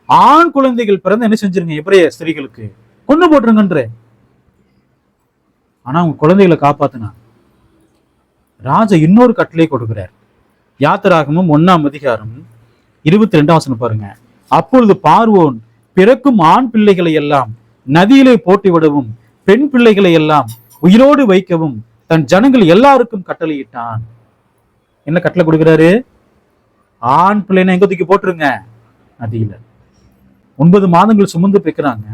ஆண் குழந்தைகள் பிறந்த என்ன செஞ்சிருங்க, எபிரேய ஸ்திரீகளுக்கு கொண்டு போட்டுருங்கன்ற. ஆனா அவங்க குழந்தைகளை காப்பாத்தினா ராஜா இன்னொரு கட்டளை கொடுக்கிறார். யாத்திராகமம் 1 அதிகாரம் 22 வசனம் பாருங்க. அப்பொழுது பார்வோன் பிறக்கும் ஆண் பிள்ளைகளை எல்லாம் நதியிலே போட்டு விடவும், பெண் பிள்ளைகளை எல்லாம் உயிரோடு வைக்கவும் தன் ஜனங்கள் எல்லாருக்கும் கட்டளையிட்டான். என்ன கட்டளை கொடுக்கிறாரு? ஆண் பிள்ளைனை எங்க தூக்கி போட்டுருங்க? நதியில. 9 மாதங்கள் சுமந்து பெக்கிறாங்க,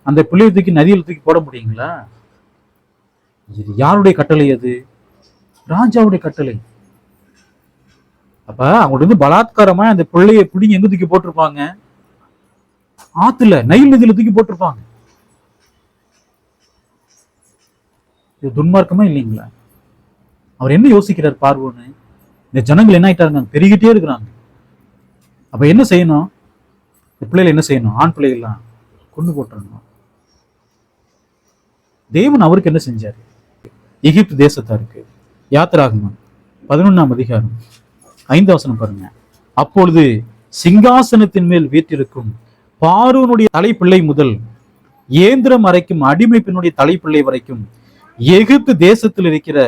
அந்த பிள்ளையை தூக்கி நதியில் தூக்கி போட முடியுங்களா? இது யாருடைய கட்டளை? அது ராஜாவுடைய கட்டளை. அப்ப அவங்க வந்து பலாத்காரமா அந்த பிள்ளையை பிடிங்க எங்க தூக்கி போட்டிருப்பாங்க? ஆத்துல, நைல் நதியில தூக்கி போட்டிருப்பாங்க. இது துன்மார்க்கமா இல்லைங்களா? அவர் என்ன யோசிக்கிறார் பார்வோன்னு? இந்த ஜனங்கள் என்ன ஆயிட்டாங்க? பெருகிட்டே இருக்கிறாங்க. அப்ப என்ன செய்யணும்? இந்த பிள்ளைகள் என்ன செய்யணும்? ஆண் பிள்ளைகள்லாம் கொண்டு போட்டுறணும். தேவன் அவருக்கு என்ன செஞ்சாரு? எகிப்து தேசத்தாருக்கு. யாத்திராகமம் 11ஆம் அதிகாரம் 5 வசனம் பாருங்க. அப்பொழுது சிங்காசனத்தின் மேல் வீற்றிருக்கும் பார்வோனுடைய தலைப்பிள்ளை முதல் ஏந்திரம் வரைக்கும் அடிமை பெண்ணுடைய தலைப்பிள்ளை வரைக்கும் எகிப்து தேசத்தில் இருக்கிற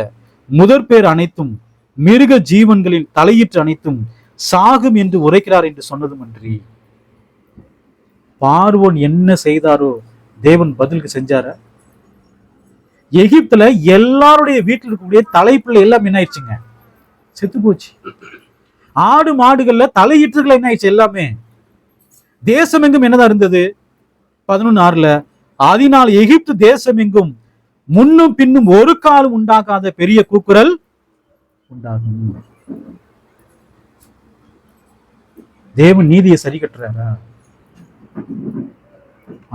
முதற்பேர் அனைத்தும் மிருக ஜீவன்களின் தலையீற்று அனைத்தும் சாகும் என்று உரைக்கிறார் என்று சொன்னதும் அன்றி, பார்வோன் என்ன செய்தாரோ தேவன் பதிலுக்கு செஞ்சார? எகிப்துல எல்லாருடைய வீட்டில் இருக்கக்கூடிய தலைப்பிள்ளை எல்லாம் என்ன ஆயிடுச்சுங்க? செத்து போச்சு. ஆடு மாடுகள்ல தலையீற்றுகள் என்ன ஆயிடுச்சு? எல்லாமே. தேசம் எங்கும் என்னதான் இருந்தது? 11:6 அதனால் எகிப்து தேசம் எங்கும் முன்னும் பின்னும் ஒரு காலம் உண்டாகாத பெரிய கூக்குரல் உண்டாகும். தேவன் நீதியை சரி கட்டுறாரா?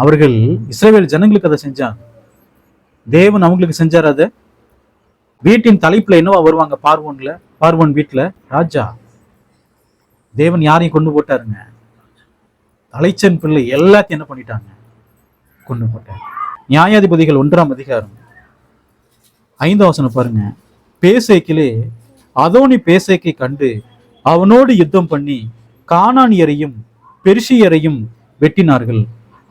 அவர்கள் இஸ்ரவேல் ஜனங்களுக்கு அதை செஞ்சாங்க. தேவன் அவங்களுக்கு செஞ்சார். அதை வீட்டின் தலைப்புல என்னவா வருவாங்க? பார்வோன் வீட்டுல ராஜா. தேவன் யாரையும் கொண்டு போட்டாருங்க? தலைச்சன் பிள்ளை எல்லாத்தையும் என்ன பண்ணிட்டாங்க? கொண்டு போட்டார். நியாயாதிபதிகள் 1ஆம் அதிகாரம் 5 வசனம் பாருங்க. பேசேக்கிலே அதோனி பேசேக்கை கண்டு அவனோடு யுத்தம் பண்ணி கானானியரையும் பெர்சியரையும் வெட்டினார்கள்.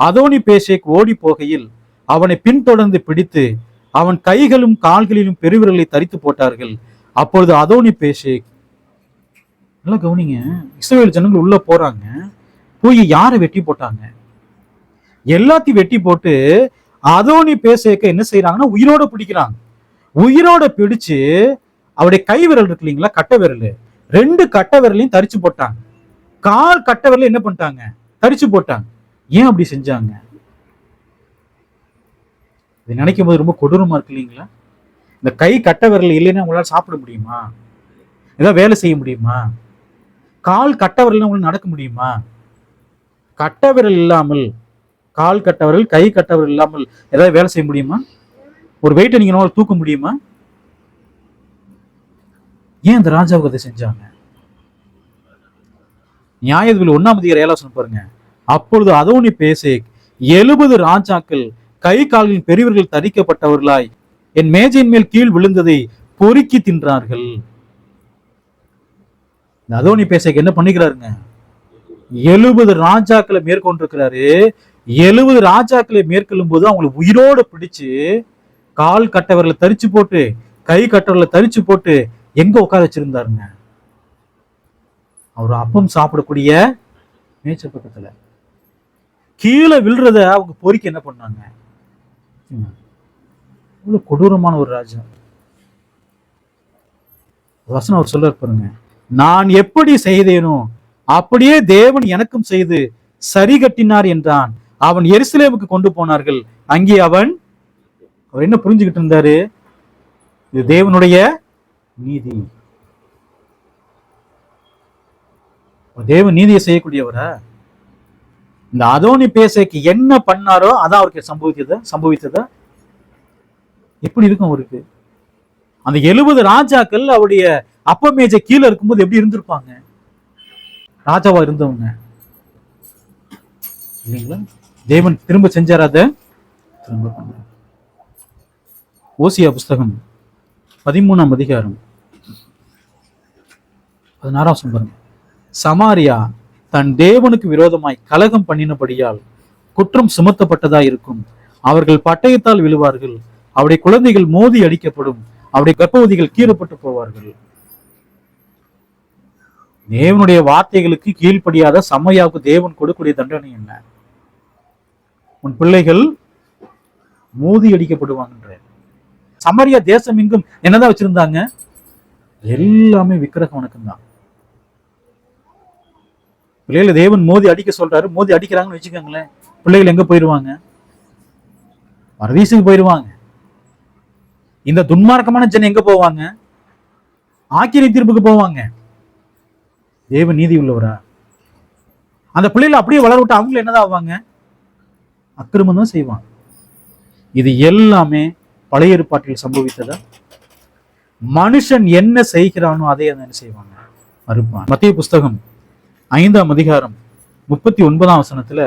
அதோனி பேசேக் ஓடி போகையில் அவனை பின்தொடர்ந்து பிடித்து அவன் கைகளும் கால்களிலும் பெருவிரலை தரித்து போட்டார்கள். அப்பொழுது அதோனி பேசேக், நல்லா கவனிங்க, இஸ்ரவேல் ஜனங்கள் உள்ள போறாங்க, போய் யாரை வெட்டி போட்டாங்க? எல்லாத்தையும் வெட்டி போட்டு அதோனி பேசேக்க என்ன செய்யறாங்கன்னா உயிரோட பிடிக்கிறாங்க. உயிரோட பிடிச்சு அவருடைய கை விரல் இருக்கு இல்லைங்களா, கட்டை விரல், 2 கட்டை விரலையும் தரிச்சு போட்டாங்க. கால் கட்டை விரல என்ன பண்ணிட்டாங்க? தரிச்சு போட்டாங்க. ஏன் அப்படி செஞ்சாங்க? இது நினைக்கும் போது ரொம்ப கொடூரமா இருக்கு இல்லைங்களா? இந்த கை கட்டை விரல் இல்லைன்னா உங்களால சாப்பிட முடியுமா? ஏதாவது வேலை செய்ய முடியுமா? கால் கட்டை விரல் உங்களுக்கு நடக்க முடியுமா? கட்டை விரல் இல்லாமல், கால் கட்டை விரல் கை கட்டை விரல் இல்லாமல் ஏதாவது வேலை செய்ய முடியுமா? ஒரு வெயிட்டை நீங்க தூக்க முடியுமா? ஏன் இந்த ராஜாவுக்கு அதை செஞ்சாங்க? நியாயாதிபதிகள் 1ஆம் அதிகாரம் 7 வசனம் பாருங்க. அப்பொழுது அதோனி பேசேக் 70 ராஜாக்கள் கை கால்களின் பெரியவர்கள் தரிக்கப்பட்டவர்களாய் என் மேஜையின் மேல் கீழ் விழுந்ததை பொறுக்கி தின்றார்கள். அதோனி பேசேக் என்ன பண்ணிக்கிறாருங்க? 70 ராஜாக்களை மேற்கொண்டிருக்கிறாரு. 70 ராஜாக்களை மேற்கொள்ளும் போது அவங்களை உயிரோடு பிடிச்சு கால் கட்டவர்களை தரிச்சு போட்டு கை கட்டவர்களை தரிச்சு போட்டு எங்க உட்கார வச்சிருந்தாருங்க? அவர் அப்பம் சாப்பிடக்கூடிய மேய்ச்ச பக்கத்துல. கீழே விழுறத அவங்க பொறுக்கி என்ன பண்ணாங்க? இவ்வளவு கொடூரமான ஒரு ராஜா. வசனம் அவர் சொல்ல பாருங்க, நான் எப்படி செய்தேனோ அப்படியே தேவன் எனக்கும் செய்து சரி கட்டினார் என்றான். அவன் எருசலேமுக்கு கொண்டு போனார்கள். அங்கே அவர் என்ன புரிஞ்சுக்கிட்டு இருந்தாரு? இது தேவனுடைய நீதி. தேவன் நீதியை செய்யக்கூடியவரா? இந்த அதோனி பேசைக்கு என்ன பண்ணாரோ அதான் அவருக்கு சம்பவித்ததா? எப்படி இருக்கும் அவருக்கு? அந்த 70 ராஜாக்கள் அவருடைய அப்ப மேஜை கீழே இருக்கும்போது எப்படி இருந்திருப்பாங்க? ராஜாவா இருந்தவங்க இல்லைங்களா? தேவன் திரும்ப செஞ்சார். அதை திரும்ப பண்ணார். ஓசியா புஸ்தகம் 13ஆம் அதிகாரம் 16 வசனம் பாருங்க. சமாரியா தன் தேவனுக்கு விரோதமாய் கலகம் பண்ணினபடியால் குற்றம் சுமத்தப்பட்டதா இருக்கும். அவர்கள் பட்டயத்தால் விழுவார்கள். அவருடைய குழந்தைகள் மோதி அடிக்கப்படும். அவருடைய கர்ப்பவதிகள் கீறப்பட்டு போவார்கள். தேவனுடைய வார்த்தைகளுக்கு கீழ்ப்படியாத சமயாவுக்கு தேவன் கொடுக்கக்கூடிய தண்டனை என்ன? உன் பிள்ளைகள் மோதி அடிக்கப்படுவாங்கன்ற. சமரியா தேசம் எங்கும் என்னதான் வச்சிருந்தாங்க? எல்லாமே விக்கிரக வணக்கம் தான். பிள்ளைகளை தேவன் மோதி அடிக்க சொல்றாரு. மோதி அடிக்கிறாங்கன்னு வச்சுக்கோங்களேன், பிள்ளைகள் எங்க போயிருவாங்க? பரதீசுக்கு போயிருவாங்க. இந்த துன்மார்க்கமான ஜனம் எங்க போவாங்க? ஆக்கினை தீர்ப்புக்கு போவாங்க. தேவன் நீதி உள்ளவரா? அந்த பிள்ளைகளை அப்படியே வளர விட்டு அவங்களும் என்னதான் ஆவாங்க? அக்கிரமம் தான் செய்வாங்க. இது எல்லாமே பழைய ஏற்பாட்டில் சம்பவித்ததா? மனுஷன் என்ன செய்கிறானோ அதை என்ன செய்வாங்க? மறுப்பான். மத்தேயு புஸ்தகம் 5ஆம் அதிகாரம் 39ஆம் வசனத்துல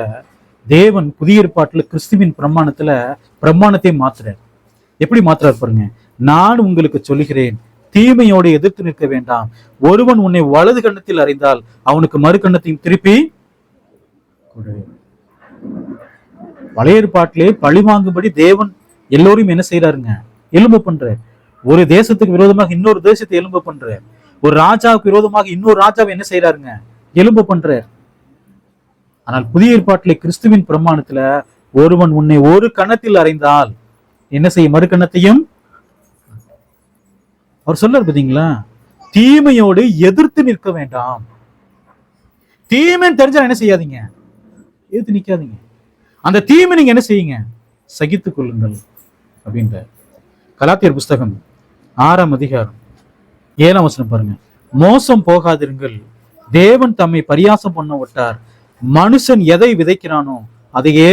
தேவன் புதிய ஏற்பாட்டுல கிறிஸ்துவின் பிரமாணத்தை மாத்துறார். எப்படி மாத்துறாரு பாருங்க. நான் உங்களுக்கு சொல்லுகிறேன், தீமையோடு எதிர்த்து நிற்க வேண்டாம். ஒருவன் உன்னை வலது கண்ணத்தில் அறிந்தால் அவனுக்கு மறு கண்ணத்தையும் திருப்பி கொடு. பழைய ஏற்பாட்டிலே பழி வாங்கும்படி தேவன் எல்லோரும் என்ன செய்யறாருங்க? எலும்பு பண்ற. ஒரு தேசத்துக்கு விரோதமாக இன்னொரு தேசத்தை எலும்பு பண்ற. ஒரு ராஜாவுக்கு விரோதமாக இன்னொரு ராஜாவை என்ன செய்யறாருங்க? எலும்பு பண்ற. ஆனால் புதிய ஏற்பாட்டிலே கிறிஸ்துவின் பிரமாணத்துல ஒருவன் உன்னை ஒரு கணத்தில் அறைந்தால் என்ன செய்ய? மறு கணத்தையும். அவர் சொல்றாரு பாத்தீங்களா, தீமையோடு எதிர்த்து நிற்க வேண்டாம். தீமைன்னு தெரிஞ்சா என்ன செய்யாதீங்க? எதிர்த்து நிக்காதீங்க. அந்த தீமை நீங்க என்ன செய்யுங்க? சகித்துக் கொள்ளுங்கள் அப்படின்ற. கலாத்தியர் புஸ்தகம் 6ஆம் அதிகாரம் 7ஆம் வசனம் பாருங்க. மோசம் போகாதிருங்கள், தேவன் தம்மை பரியாசம் பண்ண விட்டார். மனுஷன் எதை விதைக்கிறானோ அதையே.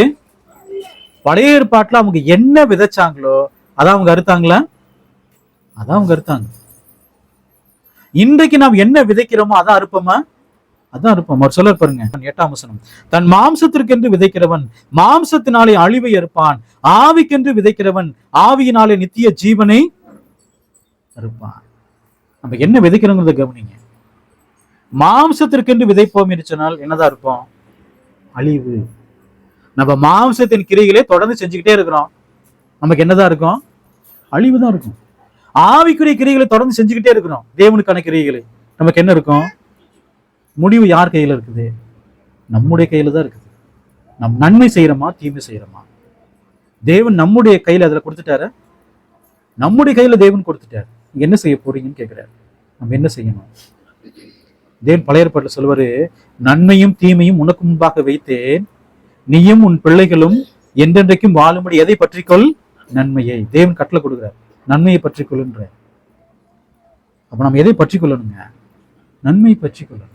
பழைய ஏற்பாட்டுல அவங்க என்ன விதைச்சாங்களோ அதான் அவங்க அறுத்தாங்களா? அதான் அவங்க அறுத்தாங்க. இன்றைக்கு நாம் என்ன விதைக்கிறோமோ அதான் அறுப்போமா? அதான் அறுப்போம். அவர் சொல்ல பாருங்க 8ஆம் வசனம். தன் மாம்சத்திற்கென்று விதைக்கிறவன் மாம்சத்தினாலே அழிவை அறுப்பான், ஆவிக்கென்று விதைக்கிறவன் ஆவியினாலே நித்திய ஜீவனை அறுப்பான். நம்ம என்ன விதைக்கிறோங்கிறத கவனிங்க. மாம்சத்திற்கென்று விதைப்போம் என்று சொன்னால் என்னதான் இருப்போம்? அழிவு. நம்ம மாம்சத்தின் கிரைகளே தொடர்ந்து செஞ்சுக்கிட்டே இருக்கிறோம், நமக்கு என்னதான் இருக்கும்? அழிவு தான் இருக்கும். ஆவிக்குரிய கிரைகளை தொடர்ந்து செஞ்சுக்கிட்டே இருக்கிறோம், தேவனுக்கான கிரைகளை, நமக்கு என்ன இருக்கும்? முடிவு யார் கையில இருக்குது? நம்முடைய கையில தான் இருக்குது. நம் நன்மை செய்யறோமா தீமை செய்யறோமா? தேவன் நம்முடைய கையில அதுல கொடுத்துட்டாரு. நம்முடைய கையில தேவன் கொடுத்துட்டாரு. என்ன செய்ய போறீங்கன்னு கேட்கிறாரு. நம்ம என்ன செய்யணும்? தேவன் பழைய ஏற்பாட்டில் சொல்லுவாரு, நன்மையும் தீமையும் உனக்கு முன்பாக வைத்தேன், நீயும் உன் பிள்ளைகளும் என்றென்றைக்கும் வாழும்படி எதை பற்றிக்கொள்? நன்மையை. தேவன் கட்டளை கொடுக்கிறார், நன்மையை பற்றிக்கொள்ளுன்ற. அப்ப நம்ம எதை பற்றிக்கொள்ளணுங்க? நன்மையை பற்றிக்கொள்ளணும்.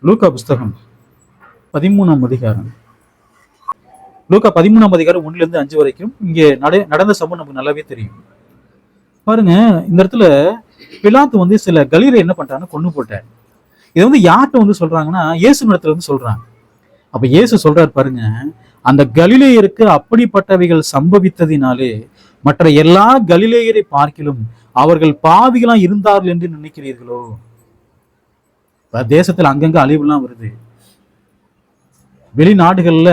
லூக்கா புஸ்தகம் 13ஆம் அதிகாரம், லூக்கா 13ஆம் அதிகாரம் 1-5 வரைக்கும் இங்கே நடந்த சம்பவம் நமக்கு நல்லாவே தெரியும். பாருங்க, இந்த இடத்துல பிலாத்து சில கலீலை என்ன பண்றாங்கன்னா கொண்டு போட்டார். இதை யார்கிட்ட சொல்றாங்கன்னா இயேசு இடத்துல சொல்றாங்க. அப்ப இயேசு சொல்றாரு பாருங்க, அந்த கலிலேயருக்கு அப்படிப்பட்டவைகள் சம்பவித்ததினாலே மற்ற எல்லா கலிலேயரை பார்க்கிலும் அவர்கள் பாவிகளா இருந்தார்கள் என்று நினைக்கிறீர்களோ? தேசத்துல அங்கங்க அழிவுலாம் வருது. வெளிநாடுகள்ல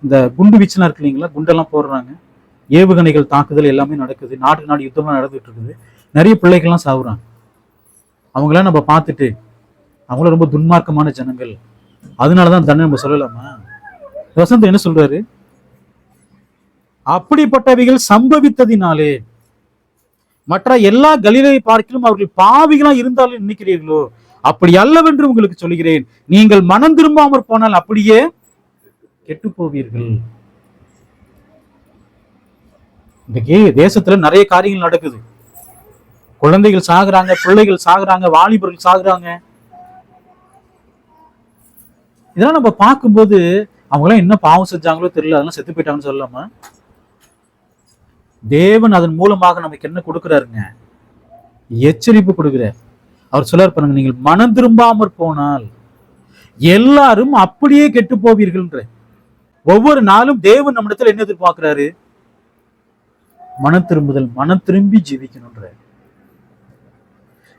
இந்த குண்டு வீச்சுலாம் இருக்கு இல்லைங்களா, குண்டெல்லாம் போடுறாங்க, ஏவுகணைகள் தாக்குதல் எல்லாமே நடக்குது, நாடு நாடு யுத்தம்லாம் நடந்துட்டு இருக்குது, நிறைய பிள்ளைகள்லாம் சாவுறாங்க. அவங்களாம் நம்ம பார்த்துட்டு அவங்கள ரொம்ப துன்மார்க்கமான ஜனங்கள், அதனாலதான் தண்டனை நம்ம சொல்லலாமா? வசந்த் என்ன சொல்றாரு? அப்படிப்பட்டவைகள் சம்பவித்ததினாலே மற்ற எல்லா கலிலேயை பார்க்கிலும் அவர்கள் பாவிகளா இருந்தாலும் நினைக்கிறீர்களோ? அப்படி அல்லவென்று உங்களுக்கு சொல்கிறேன், நீங்கள் மனம் திரும்பாமற் போனால் அப்படியே கெட்டு போவீர்கள். இன்றைக்கு தேசத்துல நிறைய காரியங்கள் நடக்குது. குழந்தைகள் சாகுறாங்க, பிள்ளைகள் சாகுறாங்க, வாலிபர்கள் சாகுறாங்க. இதெல்லாம் நம்ம பார்க்கும்போது அவங்களாம் என்ன பாவம் செஞ்சாங்களோ தெரியல, அதெல்லாம் செத்து போயிட்டாங்கன்னு சொல்லலாமா? தேவன் அதன் மூலமாக நமக்கு என்ன கொடுக்கிறாருங்க? எச்சரிப்பு கொடுக்கிறார். அவர் சொல்றார் பாருங்க, நீங்கள் மனம் திரும்பாமற் போனால் எல்லாரும் அப்படியே கெட்டு போவீர்கள். ஒவ்வொரு நாளும் தேவன் நம்மிடத்துல என்ன எதிர்பார்க்கிறாரு? மனம் திரும்புதல், மனம் திரும்பி ஜீவிக்கணும்ன்ற.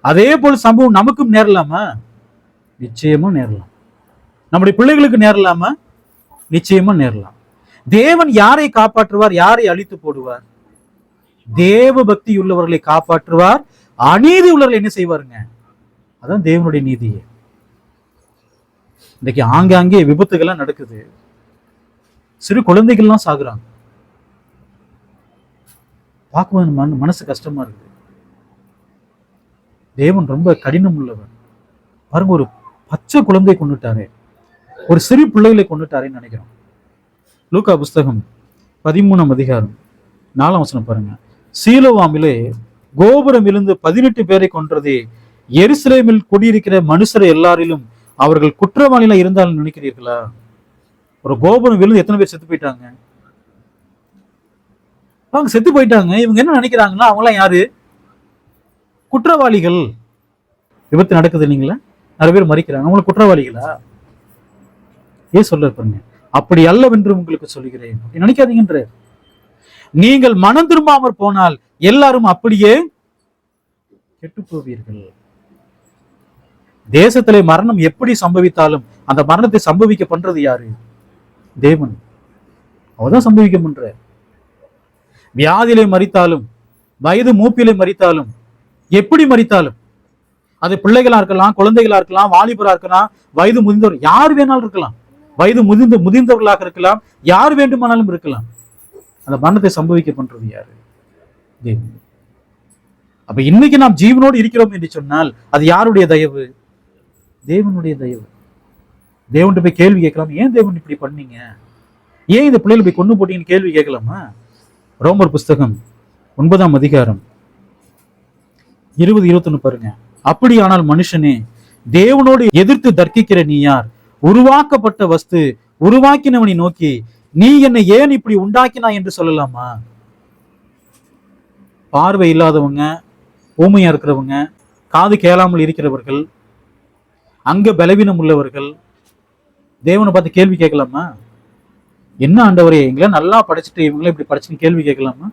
அதே போல சம்பவம் நமக்கும் நேரலாமா? நிச்சயமா நேரலாம். நம்முடைய பிள்ளைகளுக்கு நேரலாமா? நிச்சயமா நேரலாம். தேவன் யாரை காப்பாற்றுவார்? யாரை அழித்து போடுவார்? தேவ பக்தி உள்ளவர்களை காப்பாற்றுவார், அநீதி உள்ளவர்கள் என்ன செய்வாருங்க? அதான் தேவனுடைய நீதியே. இன்னைக்கு ஆங்காங்கே விபத்துகள்லாம் நடக்குது, சிறு குழந்தைகள்லாம் சாகுறாங்க. பார்க்கும்போது மனசு கஷ்டமா இருக்குது. தேவன் ரொம்ப கடினம் உள்ளவர். பாருங்க, ஒரு பச்சை குழந்தை கொண்டுட்டாரே, ஒரு சிறு பிள்ளைகளை கொண்டுட்டாரேன்னு நினைக்கிறோம். லூக்கா புஸ்தகம் 13ஆம் அதிகாரம் 4ஆம் வசனம் பாருங்க. சீலோவாமிலே கோபுரம் விழுந்து 18 பேரை கொன்றதே, எருசலேமில் குடியிருக்கிற மனுஷர் எல்லாரிலும் அவர்கள் குற்றவாளிகளா இருந்தாலும் நினைக்கிறீர்களா? ஒரு கோபுரம் விழுந்து எத்தனை பேர் செத்து போயிட்டாங்க? அவங்க செத்து போயிட்டாங்க. இவங்க என்ன நினைக்கிறாங்கன்னா அவங்களாம் யாரு? குற்றவாளிகள். விபத்து நடக்குது இல்லைங்களா, நிறைய பேர் மறிக்கிறாங்க, அவங்களுக்கு குற்றவாளிகளா? ஏன் சொல்ல பாருங்க, அப்படி அல்லவென்று உங்களுக்கு சொல்லுகிறேன், நினைக்காதீங்கன்ற. நீங்கள் மனம் திரும்பாமற் போனால் எல்லாரும் அப்படியே கெட்டு போவீர்கள். தேசத்திலே மரணம் எப்படி சம்பவித்தாலும் அந்த மரணத்தை சம்பவிக்க பண்றது யாரு? தேவன். அவதான் சம்பவிக்க பண்ற. வியாதியிலே மரித்தாலும், வயது மூப்பிலே மரித்தாலும், எப்படி மரித்தாலும், அது பிள்ளைகளா இருக்கலாம், குழந்தைகளா இருக்கலாம், வாலிபரா இருக்கலாம், வயது முதிர்ந்தவர் யார் வேணாலும் இருக்கலாம், வயது முதிர்ந்தவர்களாக இருக்கலாம், யார் வேண்டுமானாலும் இருக்கலாம். அந்த மரணத்தை சம்பவிக்க பண்றது யாரு? தேவன். அப்ப இன்னைக்கு நாம் ஜீவனோடு இருக்கிறோம் என்று சொன்னால் அது யாருடைய தயவு? தேவனுடைய தயவு. தேவன்கிட்ட போய் கேள்வி கேட்கலாம், ஏன் தேவன் இப்படி பண்ணீங்க, ஏன் இந்த பிள்ளைகளை போய் கொண்டு போட்டீங்கன்னு கேள்வி கேட்கலாமா? ரோமர் புஸ்தகம் 9ஆம் அதிகாரம் 20-21 பாருங்க. அப்படியானால் மனுஷனே, தேவனோடு எதிர்த்து தர்க்கிக்கிற நீ யார்? உருவாக்கப்பட்ட வஸ்து உருவாக்கினவனை நோக்கி நீ என்னை ஏன் இப்படி உண்டாக்கினா என்று சொல்லலாமா? பார்வை இல்லாதவங்க, ஊமையா இருக்கிறவங்க, காது கேளாமல் இருக்கிறவர்கள், அங்க பலவீனம் உள்ளவர்கள் தேவனை பார்த்து கேள்வி கேட்கலாமா? என்ன ஆண்டவரே, எங்களை நல்லா படிச்சுட்டு இவங்களே இப்படி படிச்சுன்னு கேள்வி கேட்கலாமா?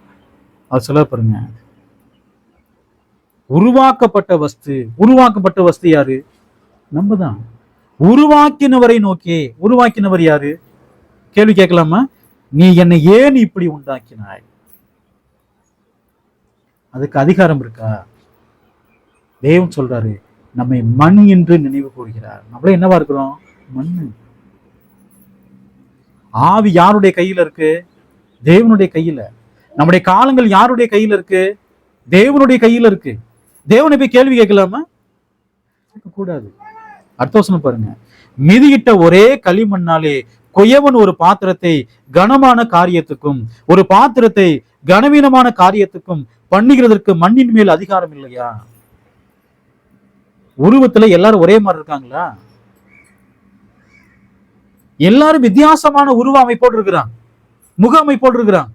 அவர் சொல்ல பாருங்க, உருவாக்கப்பட்ட வஸ்து யாரு? நம்ம தான். உருவாக்கினவரை நோக்கி, உருவாக்கினவர் யாரு? கேள்வி கேட்கலாமா? நீ என்னை ஏன் இப்படி உண்டாக்கினாய்? அதுக்கு அதிகாரம் இருக்கா? தேவன் சொல்றாரு, நம்மை மண் என்று நினைவு கூறுகிறார். நம்மளே என்னவா இருக்கிறோம்? மண்ணு. ஆவி யாருடைய கையில இருக்கு? தேவனுடைய கையில. நம்முடைய காலங்கள் யாருடைய கையில இருக்கு? தேவனுடைய கையில இருக்கு. தேவனை போய் கேள்வி கேட்கலாமா? கூடாது. அடுத்த வசனம் பாருங்க. மிதியிட்ட ஒரே களிமண்ணாலே கொயவன் ஒரு பாத்திரத்தை கனமான காரியத்துக்கும் ஒரு பாத்திரத்தை கனவீனமான காரியத்துக்கும் பண்ணுகிறதற்கு மண்ணின் மேல் அதிகாரம் இல்லையா? உருவத்துல எல்லாரும் ஒரே மாதிரி இருக்காங்களா? எல்லாரும் வித்தியாசமான உருவ அமைப்போடு இருக்கிறான், முக அமைப்போடு இருக்கிறான்.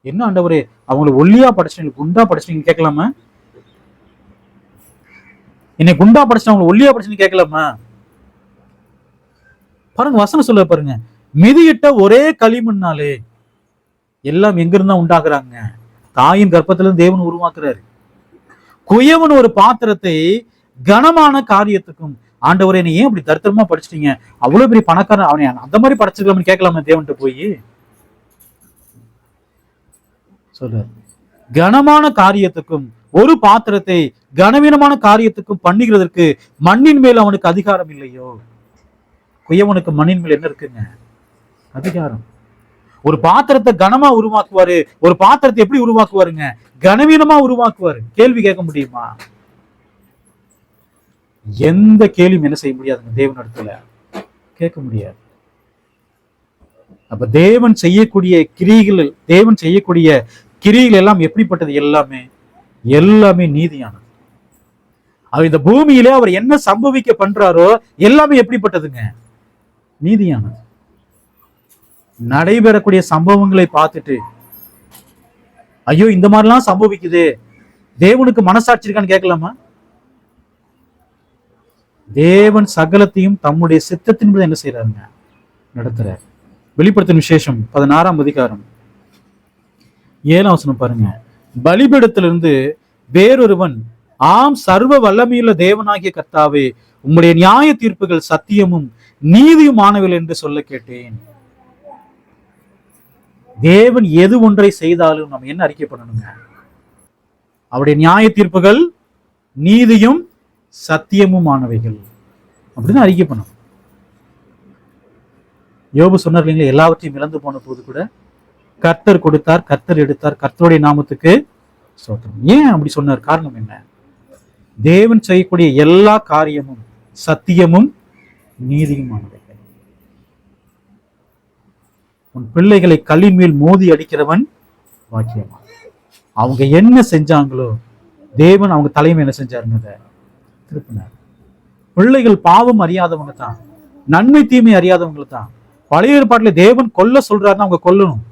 என்ன ஆண்டவரே, அவங்களை ஒல்லியா படைச்சிட்டீங்க, குண்டா படைச்சிட்டீங்க கேட்கலாமா? என்னை குண்டா படைச்சிட்டு அவங்களை ஒல்லியா படைச்சுன்னு கேட்கலாமா? பாருங்க, வசனம் சொல்ல பாருங்க. மிதியிட்ட ஒரே களிமண்ணாலே எல்லாம் எங்கிருந்தா உண்டாக்குறாங்க? தாயின் கர்ப்பத்திலிருந்து தேவன் உருவாக்குறாரு. குயவன் ஒரு பாத்திரத்தை கனமான காரியத்துக்கும். ஆண்டவரே, நீ ஏன் இப்படி தரித்திரமா படிச்சிட்டீங்க, அவ்வளவு பெரிய பணக்காரன், அவனை அந்த மாதிரி படைச்சிருக்கலாம்னு கேட்கலாமா தேவன்கிட்ட போய்? சொல்ற, கனமான காரியத்துக்கும் ஒரு பாத்திரத்தை கனவீனமான காரியத்துக்கும் பண்ணுகிறதற்கு மண்ணின் மேல் அவனுக்கு அதிகாரம் இல்லையோ? குயவனுக்கு மண்ணின் மேல் என்ன இருக்குங்க? அதிகாரம். ஒரு பாத்திரத்தை கனமா உருவாக்குவாரு, ஒரு பாத்திரத்தை எப்படி உருவாக்குவாருங்க? கனவீனமா உருவாக்குவாரு. கேள்வி கேட்க முடியுமா? எந்த கேள்வியும் என்ன செய்ய முடியாதுங்க தேவன் இடத்துல, கேட்க முடியாது. அப்ப தேவன் செய்யக்கூடிய கிரிகள் எல்லாம் எப்படிப்பட்டது? எல்லாமே நீதியானது. அவர் இந்த பூமியிலே அவர் என்ன சம்பவிக்க பண்றாரோ எல்லாமே எப்படிப்பட்டதுங்க? நீதியானது. நடைபெறக்கூடிய சம்பவங்களை பார்த்துட்டு ஐயோ இந்த மாதிரிலாம் சம்பவிக்குது, தேவனுக்கு மனசாட்சி இருக்கான்னு கேட்கலாமா? தேவன் சகலத்தையும் தம்முடைய சித்தத்தின்படி என்ன செய்யறாருங்க? நடத்துறார். வெளிப்படுத்தின விசேஷம் 16ஆம் அதிகாரம் 7ஆம் வசனம் பாருங்க. பலிபீடத்திலிருந்து வேறொருவன், ஆம் சர்வ வல்லமையுள்ள தேவனாகிய கர்த்தாவே, உம்முடைய நியாய தீர்ப்புகள் சத்தியமும் நீதியுமானவர்கள் என்று சொல்ல கேட்டேன். தேவன் எது ஒன்றை செய்தாலும் நம்ம என்ன அறிக்கை பண்ணணுங்க? அவருடைய நியாய தீர்ப்புகள் நீதியும் சத்தியமுமானவைகள் அப்படின்னு அறிக்கை பண்ணணும். யோபு சொன்னார் இல்லைங்களா, எல்லாவற்றையும் இழந்து போன போது கூட கர்த்தர் கொடுத்தார், கர்த்தர் எடுத்தார், கர்த்தருடைய நாமத்துக்கு ஸ்தோத்திரம். ஏன் அப்படி சொன்னார்? காரணம் என்ன? தேவன் செய்யக்கூடிய எல்லா காரியமும் சத்தியமும் நீதியுமானவைகள். உன் பிள்ளைகளை கல்லின் மேல் மோதி அடிக்கிறவன் வாக்கியமா. அவங்க என்ன செஞ்சாங்களோ தேவன் அவங்க தலைமை என்ன செஞ்சாருங்க? திருப்பினார். பிள்ளைகள் பாவம் அறியாதவங்க தான், நன்மை தீமை அறியாதவங்க தான். பழைய ஏற்பாட்டுல தேவன் கொல்ல சொல்றாருன்னா அவங்க கொல்லணும்.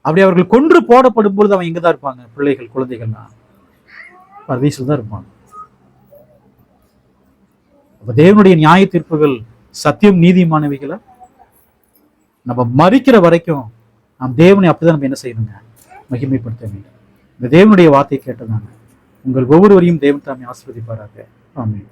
அப்படி அவர்கள் கொன்று போடப்படும் பொழுது அவங்க எங்கதான் இருப்பாங்க? பிள்ளைகள், குழந்தைகள்னா பரதீசில் தான் இருப்பாங்க. அப்ப தேவனுடைய நியாய தீர்ப்புகள் சத்தியம் நீதிமானவைகளை நம்ம மறிக்கிற வரைக்கும் நாம் தேவனை அப்படிதான் நம்ம என்ன செய்யணுங்க, மகிமைப்படுத்த வேண்டும். இந்த தேவனுடைய வார்த்தையை கேட்டதாங்க உங்கள் ஒவ்வொருவரையும் தேவன் தாமே ஆசீர்வதிப்பாராக. ஆமென்.